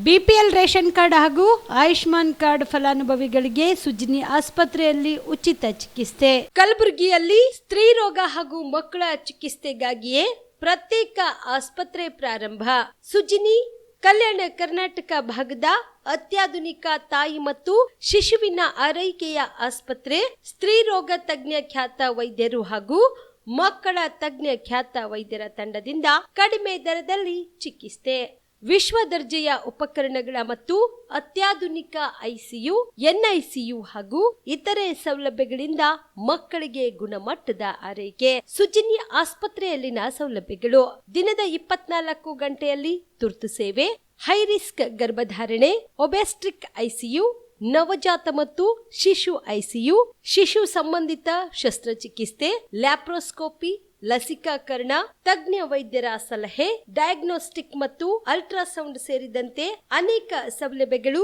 BPL ration card ಹಾಗೂ Ayushman card ಫಲಾನುಭವಿಗಳಿಗೆ ಸುಜಿನಿ ಆಸ್ಪತ್ರೆಯಲ್ಲಿ ಉಚಿತ ಚಿಕಿತ್ಸೆ. ಕಲಬುರಗಿಯಲ್ಲಿ ಸ್ತ್ರೀ ರೋಗ ಹಾಗೂ ಮಕ್ಕಳ ಚಿಕಿತ್ಸೆಗಾಗಿಯೇ ಪ್ರತ್ಯೇಕ ಆಸ್ಪತ್ರೆ ಪ್ರಾರಂಭ. ಸುಜಿನಿ ಕಲ್ಯಾಣ ಕರ್ನಾಟಕ ಭಾಗದ ಅತ್ಯಾಧುನಿಕ ತಾಯಿ ಮತ್ತು ಶಿಶುವಿನ ಆರೈಕೆಯ ಆಸ್ಪತ್ರೆ. ಸ್ತ್ರೀ ರೋಗ ತಜ್ಞ ಖ್ಯಾತ ವೈದ್ಯರು ಹಾಗೂ ಮಕ್ಕಳ ತಜ್ಞ ಖ್ಯಾತ ವೈದ್ಯರ ತಂಡದಿಂದ ಕಡಿಮೆ ದರದಲ್ಲಿ ಚಿಕಿತ್ಸೆ, ವಿಶ್ವ ದರ್ಜೆಯ ಉಪಕರಣಗಳ ಮತ್ತು ಅತ್ಯಾಧುನಿಕ ಐಸಿಯು, ಎನ್ಐಸಿಯು ಹಾಗೂ ಇತರೆ ಸೌಲಭ್ಯಗಳಿಂದ ಮಕ್ಕಳಿಗೆ ಗುಣಮಟ್ಟದ ಆರೈಕೆ. ಸುಜಿನಿ ಆಸ್ಪತ್ರೆಯಲ್ಲಿನ ಸೌಲಭ್ಯಗಳು: ದಿನದ 24 ಗಂಟೆಯಲ್ಲಿ ತುರ್ತು ಸೇವೆ, ಹೈ ರಿಸ್ಕ್ ಗರ್ಭಧಾರಣೆ, ಒಬೆಸ್ಟ್ರಿಕ್ ಐಸಿಯು, ನವಜಾತ ಮತ್ತು ಶಿಶು ಐಸಿಯು, ಶಿಶು ಸಂಬಂಧಿತ ಶಸ್ತ್ರಚಿಕಿತ್ಸೆ, ಲ್ಯಾಪ್ರೋಸ್ಕೋಪಿ, ಲಸಿಕಾಕರಣ, ತಜ್ಞ ವೈದ್ಯರ ಸಲಹೆ, ಡಯಾಗ್ನೋಸ್ಟಿಕ್ ಮತ್ತು ಅಲ್ಟ್ರಾಸೌಂಡ್ ಸೇರಿದಂತೆ ಅನೇಕ ಸೌಲಭ್ಯಗಳು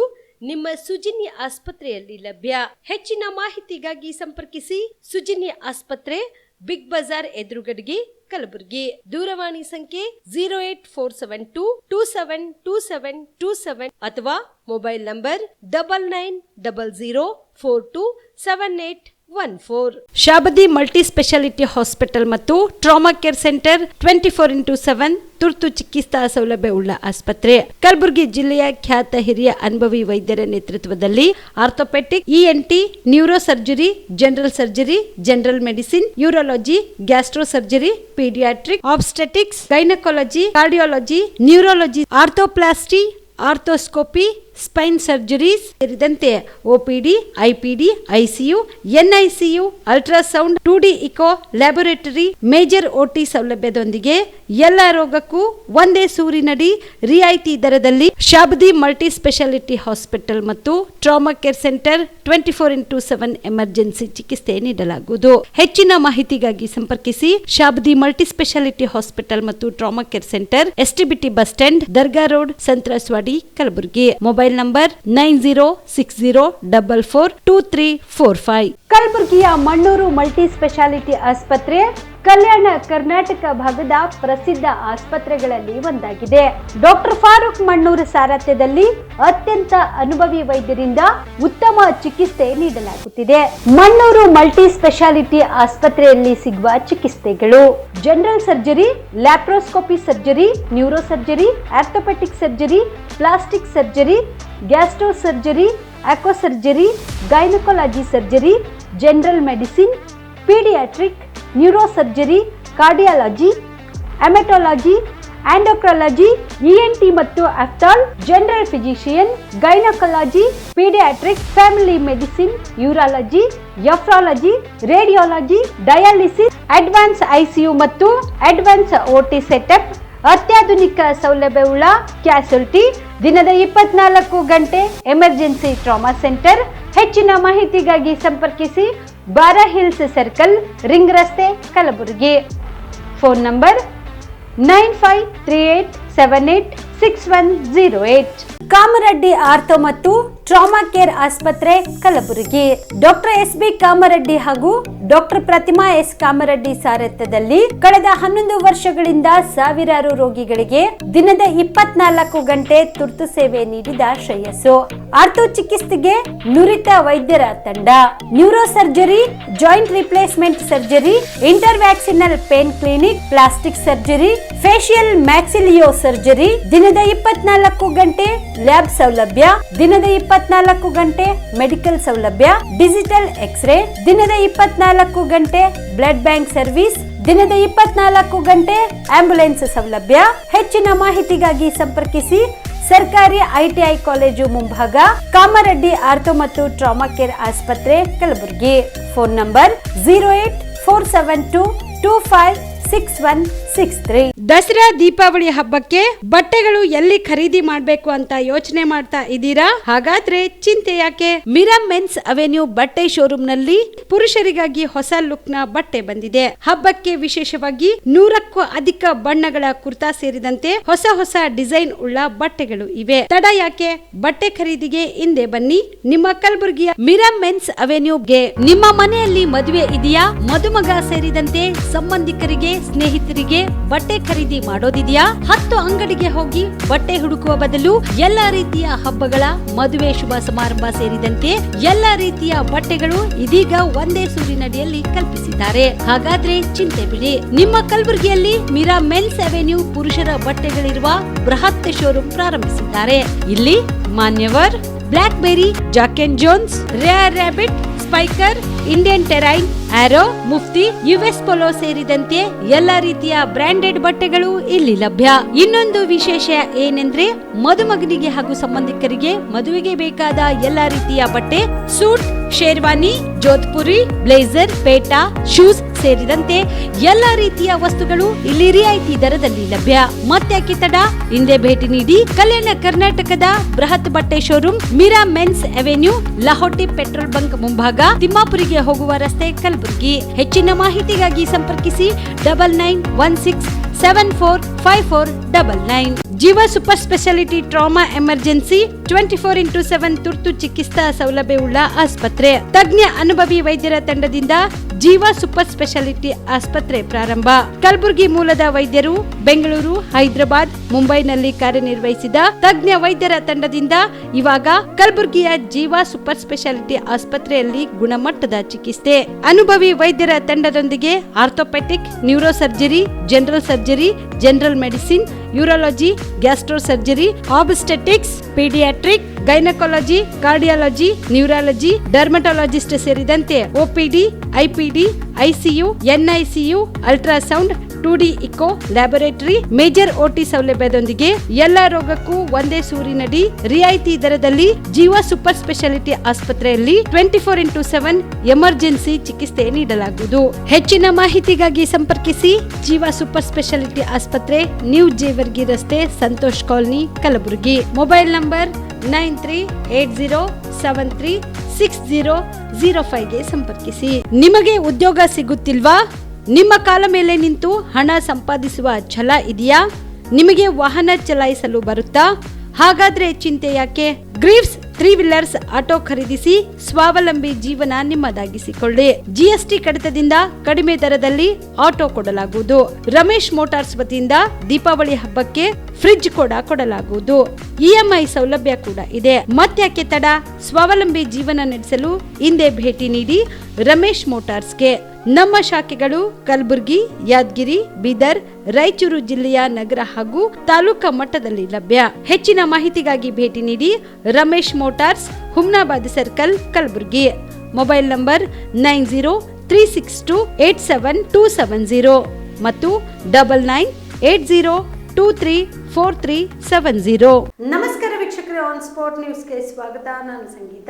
ನಿಮ್ಮ ಸುಜಿನಿ ಆಸ್ಪತ್ರೆಯಲ್ಲಿ ಲಭ್ಯ. ಹೆಚ್ಚಿನ ಮಾಹಿತಿಗಾಗಿ ಸಂಪರ್ಕಿಸಿ ಸುಜಿನಿ ಆಸ್ಪತ್ರೆ, ಬಿಗ್ ಬಜಾರ್ ಎದುರುಗಡೆಗೆ, ಕಲಬುರಗಿ. ದೂರವಾಣಿ ಸಂಖ್ಯೆ 08472 272727 ಅಥವಾ mobile number 9900427814. Shabadi multi speciality hospital ಮತ್ತು ಟ್ರಾಮಾ ಕೇರ್ ಸೆಂಟರ್ 24x7 ತುರ್ತು ಚಿಕಿತ್ಸಾ ಸೌಲಭ್ಯ ಉಳ್ಳ ಆಸ್ಪತ್ರೆ. ಕಲಬುರಗಿ ಜಿಲ್ಲೆಯ ಖ್ಯಾತ ಹಿರಿಯ ಅನುಭವಿ ವೈದ್ಯರ ನೇತೃತ್ವದಲ್ಲಿ orthopaedic, ENT, neuro surgery, general surgery, general medicine, urology, gastro surgery, paediatric, obstetrics, gynaecology, cardiology, neurology, arthroplasty, arthroscopy, spine surgeries ಸೇರಿದಂತೆ OPD, IPD, ICU, NICU, ultrasound, 2D echo, laboratory, major OT ಸೌಲಭ್ಯದೊಂದಿಗೆ ಎಲ್ಲ ರೋಗಕ್ಕೂ ಒಂದೇ ಸೂರಿನಡಿ ರಿಯಾಯಿತಿ ದರದಲ್ಲಿ ಶಾಬದಿ ಮಲ್ಟಿ ಸ್ಪೆಷಾಲಿಟಿ ಹಾಸ್ಪಿಟಲ್ ಮತ್ತು trauma care centre 24x7 emergency ಚಿಕಿತ್ಸೆ ನೀಡಲಾಗುವುದು. ಹೆಚ್ಚಿನ ಮಾಹಿತಿಗಾಗಿ ಸಂಪರ್ಕಿಸಿ ಶಾಬದಿ ಮಲ್ಟಿ ಸ್ಪೆಷಾಲಿಟಿ ಹಾಸ್ಪಿಟಲ್ ಮತ್ತು trauma care centre, STBT bus stand, Dargah road, ಸಂತ್ರಸ್ವಾಡಿ, Kalaburagi. Mobile number 9060442345. ಕಲಬುರಗಿಯ ಮಣ್ಣೂರು ಮಲ್ಟಿ ಸ್ಪೆಷಾಲಿಟಿ ಆಸ್ಪತ್ರೆ ಕಲ್ಯಾಣ ಕರ್ನಾಟಕ ಭಾಗದ ಪ್ರಸಿದ್ಧ ಆಸ್ಪತ್ರೆಗಳಲ್ಲಿ ಒಂದಾಗಿದೆ. ಡಾಕ್ಟರ್ ಫಾರೂಕ್ ಮಣ್ಣೂರು ಸಾರಥ್ಯದಲ್ಲಿ ಅತ್ಯಂತ ಅನುಭವಿ ವೈದ್ಯರಿಂದ ಉತ್ತಮ ಚಿಕಿತ್ಸೆ ನೀಡಲಾಗುತ್ತಿದೆ. ಮಣ್ಣೂರು ಮಲ್ಟಿ ಸ್ಪೆಷಾಲಿಟಿ ಆಸ್ಪತ್ರೆಯಲ್ಲಿ ಸಿಗುವ ಚಿಕಿತ್ಸೆಗಳು: general surgery, laparoscopy surgery, neuro surgery, orthopaedic surgery, plastic surgery, gastro surgery, aqua surgery, gynaecology surgery, general medicine, paediatric, neuro surgery, cardiology, haematology, endocrinology, ENT ಮತ್ತು ophthal, general physician, gynaecology, paediatric, family medicine, urology, nephrology, radiology, dialysis, advance ICU ಮತ್ತು advance OT setup, ಅತ್ಯಾಧುನಿಕ ಸೌಲಭ್ಯವುಳ್ಳ ಕ್ಯಾಸುಲಿಟಿ, ದಿನದ 24 ಗಂಟೆ emergency trauma centre. ಹೆಚ್ಚಿನ ಮಾಹಿತಿಗಾಗಿ ಸಂಪರ್ಕಿಸಿ ಬಾರಾ hills circle, ring ರಸ್ತೆ, Kalaburagi. Phone number 9538786108. Kamareddy ortho ಮತ್ತು ಟ್ರಾಮಾ ಕೇರ್ ಆಸ್ಪತ್ರೆ, ಕಲಬುರಗಿ. Doctor S B. ಕಾಮರೆಡ್ಡಿ ಹಾಗೂ ಡಾಕ್ಟರ್ ಪ್ರತಿಮಾ ಎಸ್. ಕಾಮರೆಡ್ಡಿ ಸಾರಥ್ಯದಲ್ಲಿ ಕಳೆದ 11 ವರ್ಷಗಳಿಂದ ಸಾವಿರಾರು ರೋಗಿಗಳಿಗೆ ದಿನದ 24 ಗಂಟೆ ತುರ್ತು ಸೇವೆ ನೀಡಿದ ಶ್ರೇಯಸ್ಸು. ಆರ್ಥೋ ಚಿಕಿತ್ಸೆಗೆ ನುರಿತ ವೈದ್ಯರ ತಂಡ, neuro surgery, joint replacement surgery, interventional pain clinic, plastic surgery, facial maxillo surgery, ದಿನದ 24 ಗಂಟೆ ಲ್ಯಾಬ್ ಸೌಲಭ್ಯ, ದಿನದ 24 ಗಂಟೆ ಮೆಡಿಕಲ್ ಸೌಲಭ್ಯ, ಡಿಜಿಟಲ್ ಎಕ್ಸ್ರೇ, ದಿನದ 24 ಗಂಟೆ ಬ್ಲಡ್ ಬ್ಯಾಂಕ್ ಸರ್ವಿಸ್, ದಿನದ 24 ಗಂಟೆ ಆಂಬ್ಯುಲೆನ್ಸ್ ಸೌಲಭ್ಯ. ಹೆಚ್ಚಿನ ಮಾಹಿತಿಗಾಗಿ ಸಂಪರ್ಕಿಸಿ ಸರ್ಕಾರಿ ಐಟಿಐ ಕಾಲೇಜು ಮುಂಭಾಗ, ಕಾಮರೆಡ್ಡಿ ಆರ್ಥೋ ಮತ್ತು ಟ್ರಾಮಾ ಕೇರ್ ಆಸ್ಪತ್ರೆ, ಕಲಬುರಗಿ. Phone number 08472256163. ದಸರಾ ದೀಪಾವಳಿ ಹಬ್ಬಕ್ಕೆ ಬಟ್ಟೆಗಳು ಎಲ್ಲಿ ಖರೀದಿ ಮಾಡಬೇಕು ಅಂತ ಯೋಚನೆ ಮಾಡ್ತಾ ಇದ್ದೀರಾ? ಹಾಗಾದ್ರೆ ಚಿಂತೆ ಯಾಕೆ? ಮಿರಾ ಮೆನ್ಸ್ ಅವೆನ್ಯೂ ಬಟ್ಟೆ ಶೋರೂಮ್ ನಲ್ಲಿ ಪುರುಷರಿಗಾಗಿ ಹೊಸ ಲುಕ್ ನ ಬಟ್ಟೆ ಬಂದಿದೆ. ಹಬ್ಬಕ್ಕೆ ವಿಶೇಷವಾಗಿ 100ಕ್ಕೂ ಅಧಿಕ ಬಣ್ಣಗಳ ಕುರ್ತಾ ಸೇರಿದಂತೆ ಹೊಸ ಹೊಸ ಡಿಸೈನ್ ಉಳ್ಳ ಬಟ್ಟೆಗಳು ಇವೆ. ತಡ ಯಾಕೆ? ಬಟ್ಟೆ ಖರೀದಿಗೆ ಹಿಂದೆ ಬನ್ನಿ ನಿಮ್ಮ ಕಲಬುರಗಿಯ ಮಿರಾ ಮೆನ್ಸ್ ಅವೆನ್ಯೂಗೆ. ನಿಮ್ಮ ಮನೆಯಲ್ಲಿ ಮದುವೆ ಇದೆಯಾ? ಮದುಮಗ ಸೇರಿದಂತೆ ಸಂಬಂಧಿಕರಿಗೆ, ಸ್ನೇಹಿತರಿಗೆ ಬಟ್ಟೆ ಖರೀದಿ ಮಾಡೋದಿದೆಯಾ? 10 ಅಂಗಡಿಗೆ ಹೋಗಿ ಬಟ್ಟೆ ಹುಡುಕುವ ಬದಲು ಎಲ್ಲಾ ರೀತಿಯ ಹಬ್ಬಗಳ, ಮದುವೆ, ಶುಭ ಸಮಾರಂಭ ಸೇರಿದಂತೆ ಎಲ್ಲಾ ರೀತಿಯ ಬಟ್ಟೆಗಳು ಇದೀಗ ಒಂದೇ ಸೂರಿನಡಿಯಲ್ಲಿ ಕಲ್ಪಿಸಿದ್ದಾರೆ. ಹಾಗಾದ್ರೆ ಚಿಂತೆ ಬಿಡಿ. ನಿಮ್ಮ ಕಲಬುರಗಿಯಲ್ಲಿ ಮೀರಾ ಮೆನ್ಸ್ ಅವೆನ್ಯೂ ಪುರುಷರ ಬಟ್ಟೆಗಳಿರುವ ಬೃಹತ್ ಶೋರೂಮ್ ಪ್ರಾರಂಭಿಸಿದ್ದಾರೆ. ಇಲ್ಲಿ Manyavar, Black Berry, Jack and Jones, Rare Rabbit, Spykar, Indian Terrain, Arrow, Mufti, US Polo ಸೇರಿದಂತೆ ಎಲ್ಲಾ ರೀತಿಯ ಬ್ರಾಂಡೆಡ್ ಬಟ್ಟೆಗಳು ಇಲ್ಲಿ ಲಭ್ಯ. ಇನ್ನೊಂದು ವಿಶೇಷ ಏನೆಂದ್ರೆ ಮದುಮಗನಿಗೆ ಹಾಗೂ ಸಂಬಂಧಿಕರಿಗೆ ಮದುವೆಗೆ ಬೇಕಾದ ಎಲ್ಲಾ ರೀತಿಯ ಬಟ್ಟೆ, ಸೂಟ್, ಶೇರ್ವಾನಿ, ಜೋಧ್ಪುರಿ, ಬ್ಲೇಸರ್, ಪೇಟಾ, ಶೂಸ್ ಸೇರಿದಂತೆ ಎಲ್ಲಾ ರೀತಿಯ ವಸ್ತುಗಳು ಇಲ್ಲಿ ರಿಯಾಯಿತಿ ದರದಲ್ಲಿ ಲಭ್ಯ. ಮತ್ತ್ಯಾಕೆ ತಡ? ಹಿಂದೆ ಭೇಟಿ ನೀಡಿ. ಕಲ್ಯಾಣ ಕರ್ನಾಟಕದ ಬೃಹತ್ ಬಟ್ಟೆ showroom Meera men's avenue, Lahoti petrol bunk ಮುಂಭಾಗ, ತಿಮ್ಮಾಪುರಿಗೆ ಹೋಗುವ ರಸ್ತೆ, ಕಲಬುರಗಿ. ಹೆಚ್ಚಿನ ಮಾಹಿತಿಗಾಗಿ ಸಂಪರ್ಕಿಸಿ 9916745499. ಜೀವ super speciality trauma emergency 24x7 ತುರ್ತು ಚಿಕಿತ್ಸಾ ಸೌಲಭ್ಯವುಳ್ಳ ಆಸ್ಪತ್ರೆ. ತಜ್ಞ ಅನುಭವಿ ವೈದ್ಯರ ತಂಡದಿಂದ ಜೀವ ಸೂಪರ್ ಸ್ಪೆಷಾಲಿಟಿ ಆಸ್ಪತ್ರೆ ಪ್ರಾರಂಭ. ಕಲಬುರಗಿ ಮೂಲದ ವೈದ್ಯರು ಬೆಂಗಳೂರು, ಹೈದರಾಬಾದ್, ಮುಂಬೈನಲ್ಲಿ ಕಾರ್ಯನಿರ್ವಹಿಸಿದ ತಜ್ಞ ವೈದ್ಯರ ತಂಡದಿಂದ ಇವಾಗ ಕಲಬುರಗಿಯ ಜೀವ ಸೂಪರ್ ಸ್ಪೆಷಾಲಿಟಿ ಆಸ್ಪತ್ರೆಯಲ್ಲಿ ಗುಣಮಟ್ಟದ ಚಿಕಿತ್ಸೆ. ಅನುಭವಿ ವೈದ್ಯರ ತಂಡದೊಂದಿಗೆ orthopaedic, neuro surgery, general surgery, general medicine, urology, gastro surgery, obstetrics, paediatric, gynaecology, cardiology, neurology, dermatologist ಸೇರಿದಂತೆ OPD, IPD, ICU, NICU, ultrasound, 2D echo, laboratory, major OT ಸೌಲಭ್ಯದೊಂದಿಗೆ ಎಲ್ಲಾ ರೋಗಕ್ಕೂ ಒಂದೇ ಸೂರಿನಡಿ ರಿಯಾಯಿತಿ ದರದಲ್ಲಿ ಜೀವ ಸೂಪರ್ ಸ್ಪೆಷಾಲಿಟಿ ಆಸ್ಪತ್ರೆಯಲ್ಲಿ 24x7 ಎಮರ್ಜೆನ್ಸಿ ಚಿಕಿತ್ಸೆ ನೀಡಲಾಗುವುದು. ಹೆಚ್ಚಿನ ಮಾಹಿತಿಗಾಗಿ ಸಂಪರ್ಕಿಸಿ ಜೀವ ಸೂಪರ್ ಸ್ಪೆಷಾಲಿಟಿ ಆಸ್ಪತ್ರೆ, ನ್ಯೂ ಜೇವರ್ಗಿ ರಸ್ತೆ, Santosh colony, Kalaburagi. Mobile number 9380736005ಗೆ ಸಂಪರ್ಕಿಸಿ. ನಿಮಗೆ ಉದ್ಯೋಗ ಸಿಗುತ್ತಿಲ್ವಾ? ನಿಮ್ಮ ಕಾಲ ಮೇಲೆ ನಿಂತು ಹಣ ಸಂಪಾದಿಸುವ ಛಲ ಇದೆಯಾ? ನಿಮಗೆ ವಾಹನ ಚಲಾಯಿಸಲು ಬರುತ್ತಾ? ಹಾಗಾದ್ರೆ ಚಿಂತೆ ಯಾಕೆ? ಗ್ರೀವ್ಸ್ 3 ವೀಲರ್ಸ್ ಆಟೋ ಖರೀದಿಸಿ ಸ್ವಾವಲಂಬಿ ಜೀವನ ನಿಮ್ಮದಾಗಿಸಿಕೊಳ್ಳಿ. GST ಕಡಿತದಿಂದ ಕಡಿಮೆ ದರದಲ್ಲಿ ಆಟೋ ಕೊಡಲಾಗುವುದು. ರಮೇಶ್ ಮೋಟಾರ್ಸ್ ವತಿಯಿಂದ ದೀಪಾವಳಿ ಹಬ್ಬಕ್ಕೆ ಫ್ರಿಡ್ಜ್ ಕೂಡ ಕೊಡಲಾಗುವುದು. EMI ಸೌಲಭ್ಯ ಕೂಡ ಇದೆ. ಮತ್ತ್ಯಾಕೆ ತಡ? ಸ್ವಾವಲಂಬಿ ಜೀವನ ನಡೆಸಲು ಹಿಂದೆ ಭೇಟಿ ನೀಡಿ ರಮೇಶ್ ಮೋಟಾರ್ಸ್ಗೆ. ನಮ್ಮ ಶಾಖೆಗಳು ಕಲಬುರಗಿ, ಯಾದಗಿರಿ, ಬೀದರ್, ರಾಯಚೂರು ಜಿಲ್ಲೆಯ ನಗರ ಹಾಗೂ ತಾಲೂಕಾ ಮಟ್ಟದಲ್ಲಿ ಲಭ್ಯ. ಹೆಚ್ಚಿನ ಮಾಹಿತಿಗಾಗಿ ಭೇಟಿ ನೀಡಿ Ramesh motors, Humnabad circle, Kalaburagi. Mobile number 9036287270 ಮತ್ತು 9980234370. ನಮಸ್ಕಾರ ವೀಕ್ಷಕರೇ, ಆನ್ ಸ್ಪಾಟ್ ನ್ಯೂಸ್ಗೆ ಸ್ವಾಗತ. ನಾನು ಸಂಗೀತ.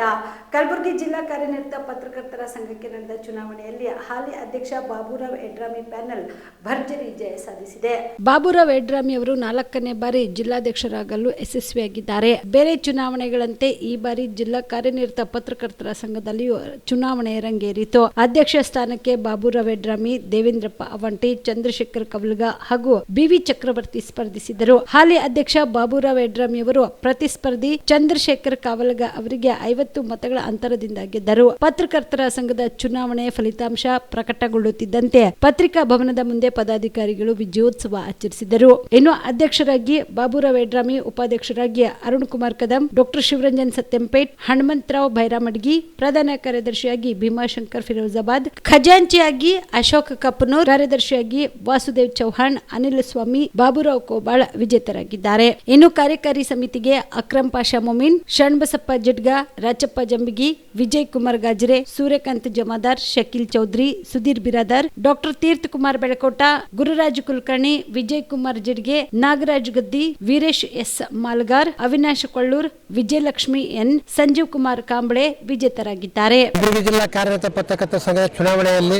ಕಲಬುರಗಿ ಜಿಲ್ಲಾ ಕಾರ್ಯನಿರತ ಪತ್ರಕರ್ತರ ಸಂಘಕ್ಕೆ ನಡೆದ ಚುನಾವಣೆಯಲ್ಲಿ ಹಾಲಿ ಅಧ್ಯಕ್ಷ ಬಾಬುರಾವ್ ಯಡ್ರಾಮಿ ಪ್ಯಾನೆಲ್ ಭರ್ಜರಿ ಜಯ ಸಾಧಿಸಿದೆ. ಬಾಬುರಾವ್ ಯಡ್ರಾಮಿ ಅವರು 4ನೇ ಬಾರಿ ಜಿಲ್ಲಾಧ್ಯಕ್ಷರಾಗಲು ಯಶಸ್ವಿಯಾಗಿದ್ದಾರೆ. ಬೇರೆ ಚುನಾವಣೆಗಳಂತೆ ಈ ಬಾರಿ ಜಿಲ್ಲಾ ಕಾರ್ಯನಿರತ ಪತ್ರಕರ್ತರ ಸಂಘದಲ್ಲಿಯೂ ಚುನಾವಣೆ ರಂಗೇರಿತು. ಅಧ್ಯಕ್ಷ ಸ್ಥಾನಕ್ಕೆ ಬಾಬುರಾವ್ ಯಡ್ರಾಮಿ, ದೇವೇಂದ್ರಪ್ಪ ಅವಂಟಿ, ಚಂದ್ರಶೇಖರ್ ಕವಲ್ಗ ಹಾಗೂ BV ಚಕ್ರವರ್ತಿ ಸ್ಪರ್ಧಿಸಿದರು. ಹಾಲಿ ಅಧ್ಯಕ್ಷ ಬಾಬುರಾವ್ ಯಡ್ರಾಮಿ ಅವರು ಪ್ರತಿಸ್ಪರ್ಧಿ ಚಂದ್ರಶೇಖರ್ ಕಾವಲ್ಗ ಅವರಿಗೆ 50 ಮತಗಳ ಅಂತರದಿಂದ ಗೆದ್ದರು. ಪತ್ರಕರ್ತರ ಸಂಘದ ಚುನಾವಣೆ ಫಲಿತಾಂಶ ಪ್ರಕಟಗೊಳ್ಳುತ್ತಿದ್ದಂತೆ ಪತ್ರಿಕಾ ಭವನದ ಮುಂದೆ ಪದಾಧಿಕಾರಿಗಳು ವಿಜಯೋತ್ಸವ ಆಚರಿಸಿದರು. ಇನ್ನು ಅಧ್ಯಕ್ಷರಾಗಿ ಬಾಬುರಾವ್ ಯಡ್ರಾಮಿ, ಉಪಾಧ್ಯಕ್ಷರಾಗಿ ಅರುಣ್ ಕುಮಾರ್ ಕದಂ, ಡಾಕ್ಟರ್ ಶಿವರಂಜನ್ ಸತ್ಯಂಪೇಟ್, ಹನುಮಂತರಾವ್ ಭೈರಾಮಡ್ಗಿ, ಪ್ರಧಾನ ಕಾರ್ಯದರ್ಶಿಯಾಗಿ ಭೀಮಾಶಂಕರ್ ಫಿರೋಜಾಬಾದ್, ಖಜಾಂಚಿಯಾಗಿ ಅಶೋಕ್ ಕಪ್ಪನೂರ್, ಕಾರ್ಯದರ್ಶಿಯಾಗಿ ವಾಸುದೇವ್ ಚೌಹಾಣ್, ಅನಿಲ್ ಸ್ವಾಮಿ, ಬಾಬುರಾವ್ ಕೋಬಾಳ್ ವಿಜೇತರಾಗಿದ್ದಾರೆ. ಇನ್ನು ಕಾರ್ಯಕಾರಿ ಸಮಿತಿಗೆ ಅಕ್ರಮ್ ಪಾಷಾ ಮೊಮಿನ್, ಶರಣಬಸಪ್ಪ ಜಡ್ಗ, ರಾಚಪ್ಪ ಜಂಬಿಗಿ, ವಿಜಯ್ ಕುಮಾರ್ ಗಾಜರೆ, ಸೂರ್ಯಕಾಂತ್ ಜಮಾದಾರ್, ಶಕೀಲ್ ಚೌಧರಿ, ಸುಧೀರ್ ಬಿರಾದಾರ್, ಡಾಕ್ಟರ್ ತೀರ್ಥ ಕುಮಾರ್ ಬೆಳಕೋಟ, ಗುರುರಾಜ್ ಕುಲಕರ್ಣಿ, ವಿಜಯ್ ಕುಮಾರ್ ಜಡ್ಗೆ, ನಾಗರಾಜ್ ಗದ್ದಿ, ವೀರೇಶ್ ಎಸ್ ಮಾಲ್ಗಾರ್, ಅವಿನಾಶ್ ಕೊಳ್ಳೂರ್, ವಿಜಯಲಕ್ಷ್ಮಿ ಎನ್, ಸಂಜೀವ್ ಕುಮಾರ್ ಕಾಂಬಳೆ ವಿಜೇತರಾಗಿದ್ದಾರೆ. ಜಿಲ್ಲಾ ಕಾರ್ಯನಿರತ ಪತ್ರಕರ್ತರ ಸಂಘದ ಚುನಾವಣೆಯಲ್ಲಿ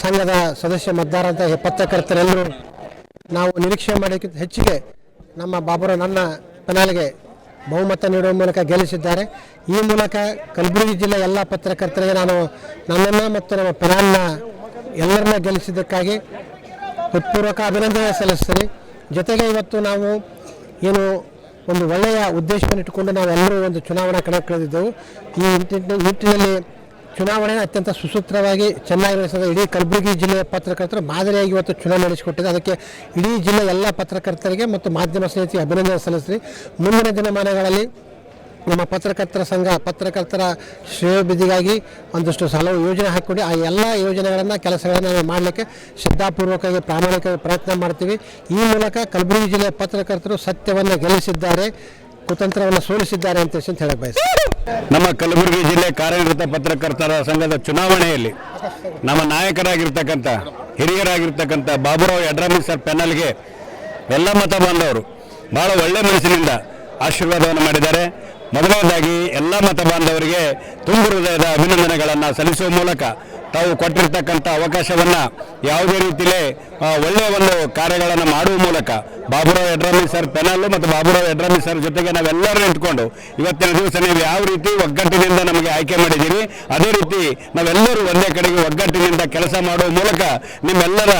ಸಂಘದ ಸದಸ್ಯ ಮತದಾರರಂತ ಪತ್ರಕರ್ತರೆಲ್ಲರೂ ನಾವು ನಿರೀಕ್ಷೆ ಮಾಡೋಕ್ಕಿಂತ ಹೆಚ್ಚಿಗೆ ನಮ್ಮ ಬಾಬುರಾವ್ ನನ್ನ ಪೆನಾಲ್ಗೆ ಬಹುಮತ ನೀಡುವ ಮೂಲಕ ಗೆಲ್ಲಿಸಿದ್ದಾರೆ. ಈ ಮೂಲಕ ಕಲಬುರಗಿ ಜಿಲ್ಲೆ ಎಲ್ಲ ಪತ್ರಕರ್ತರಿಗೆ ನಾನು ನನ್ನನ್ನು ಮತ್ತು ನಮ್ಮ ಪೆನಾಲ್ನ ಎಲ್ಲರನ್ನ ಗೆಲ್ಲಿಸಿದ್ದಕ್ಕಾಗಿ ಹೃತ್ಪೂರ್ವಕ ಅಭಿನಂದನೆ ಸಲ್ಲಿಸ್ತೀನಿ. ಜೊತೆಗೆ ಇವತ್ತು ನಾವು ಏನು ಒಂದು ಒಳ್ಳೆಯ ಉದ್ದೇಶವನ್ನು ಇಟ್ಟುಕೊಂಡು ನಾವೆಲ್ಲರೂ ಒಂದು ಚುನಾವಣಾ ಕಣಕ್ಕಿಳಿದಿದ್ದೆವು. ಈ ನಿಟ್ಟಿನಲ್ಲಿ ಚುನಾವಣೆಯನ್ನು ಅತ್ಯಂತ ಸುಸೂತ್ರವಾಗಿ ಚೆನ್ನಾಗಿ ನಡೆಸಿದ ಇಡೀ ಕಲಬುರಗಿ ಜಿಲ್ಲೆಯ ಪತ್ರಕರ್ತರು ಮಾದರಿಯಾಗಿ ಇವತ್ತು ಚುನಾವಣೆ ನಡೆಸಿಕೊಟ್ಟಿದೆ. ಅದಕ್ಕೆ ಇಡೀ ಜಿಲ್ಲೆಯ ಎಲ್ಲ ಪತ್ರಕರ್ತರಿಗೆ ಮತ್ತು ಮಾಧ್ಯಮ ಸ್ನೇಹಿತರಿಗೆ ಅಭಿನಂದನೆ ಸಲ್ಲಿಸ್ತೀವಿ. ಮುಂದಿನ ದಿನಮಾನಗಳಲ್ಲಿ ನಮ್ಮ ಪತ್ರಕರ್ತರ ಸಂಘ ಪತ್ರಕರ್ತರ ಶ್ರೇಯೋಭಿವೃದ್ಧಿಗಾಗಿ ಒಂದಷ್ಟು ಹಲವು ಯೋಜನೆ ಹಾಕಿಕೊಂಡು ಆ ಎಲ್ಲ ಯೋಜನೆಗಳನ್ನು ಕೆಲಸಗಳನ್ನು ನಾವು ಮಾಡಲಿಕ್ಕೆ ಶ್ರದ್ಧಾಪೂರ್ವಕವಾಗಿ ಪ್ರಾಮಾಣಿಕವಾಗಿ ಪ್ರಯತ್ನ ಮಾಡ್ತೀವಿ. ಈ ಮೂಲಕ ಕಲಬುರಗಿ ಜಿಲ್ಲೆಯ ಪತ್ರಕರ್ತರು ಸತ್ಯವನ್ನು ಗೆಲ್ಲಿಸಿದ್ದಾರೆ, ಕುತಂತ್ರವನ್ನು ಸೋಲಿಸಿದ್ದಾರೆ ಅಂತ ಹೇಳಕ್ಕೆ ಬಯಸ್ತೀನಿ. ನಮ್ಮ ಕಲಬುರಗಿ ಜಿಲ್ಲೆ ಕಾರ್ಯನಿರತ ಪತ್ರಕರ್ತರ ಸಂಘದ ಚುನಾವಣೆಯಲ್ಲಿ ನಮ್ಮ ನಾಯಕರಾಗಿರ್ತಕ್ಕಂಥ ಹಿರಿಯರಾಗಿರ್ತಕ್ಕಂಥ ಬಾಬುರಾವ್ ಯಡ್ರಾಮಿ ಸರ್ ಪೆನಲ್ಗೆ ಎಲ್ಲ ಮತ ಬಾಂಧವರು ಭಾಳ ಒಳ್ಳೆ ಮನಸ್ಸಿನಿಂದ ಆಶೀರ್ವಾದವನ್ನು ಮಾಡಿದ್ದಾರೆ. ಮೊದಲನೇದಾಗಿ ಎಲ್ಲ ಮತ ಬಾಂಧವರಿಗೆ ತುಂಬು ಹೃದಯದ ಅಭಿನಂದನೆಗಳನ್ನು ಸಲ್ಲಿಸುವ ಮೂಲಕ ತಾವು ಕೊಟ್ಟಿರ್ತಕ್ಕಂಥ ಅವಕಾಶವನ್ನು ಯಾವುದೇ ರೀತಿಯಲ್ಲೇ ಒಳ್ಳೆಯ ಒಂದು ಕಾರ್ಯಗಳನ್ನು ಮಾಡುವ ಮೂಲಕ ಬಾಬುರಾವ್ ಯಡ್ರಾಮಿ ಸರ್ ಪೆನಲ್ಲು ಮತ್ತು ಬಾಬುರಾವ್ ಯಡ್ರಾಮಿ ಸರ್ ಜೊತೆಗೆ ನಾವೆಲ್ಲರೂ ನಿಂತ್ಕೊಂಡು ಇವತ್ತಿನ ದಿವಸ ನೀವು ಯಾವ ರೀತಿ ಒಗ್ಗಟ್ಟಿನಿಂದ ನಮಗೆ ಆಯ್ಕೆ ಮಾಡಿದ್ದೀರಿ ಅದೇ ರೀತಿ ನಾವೆಲ್ಲರೂ ಒಂದೇ ಕಡೆಗೆ ಒಗ್ಗಟ್ಟಿನಿಂದ ಕೆಲಸ ಮಾಡುವ ಮೂಲಕ ನಿಮ್ಮೆಲ್ಲರ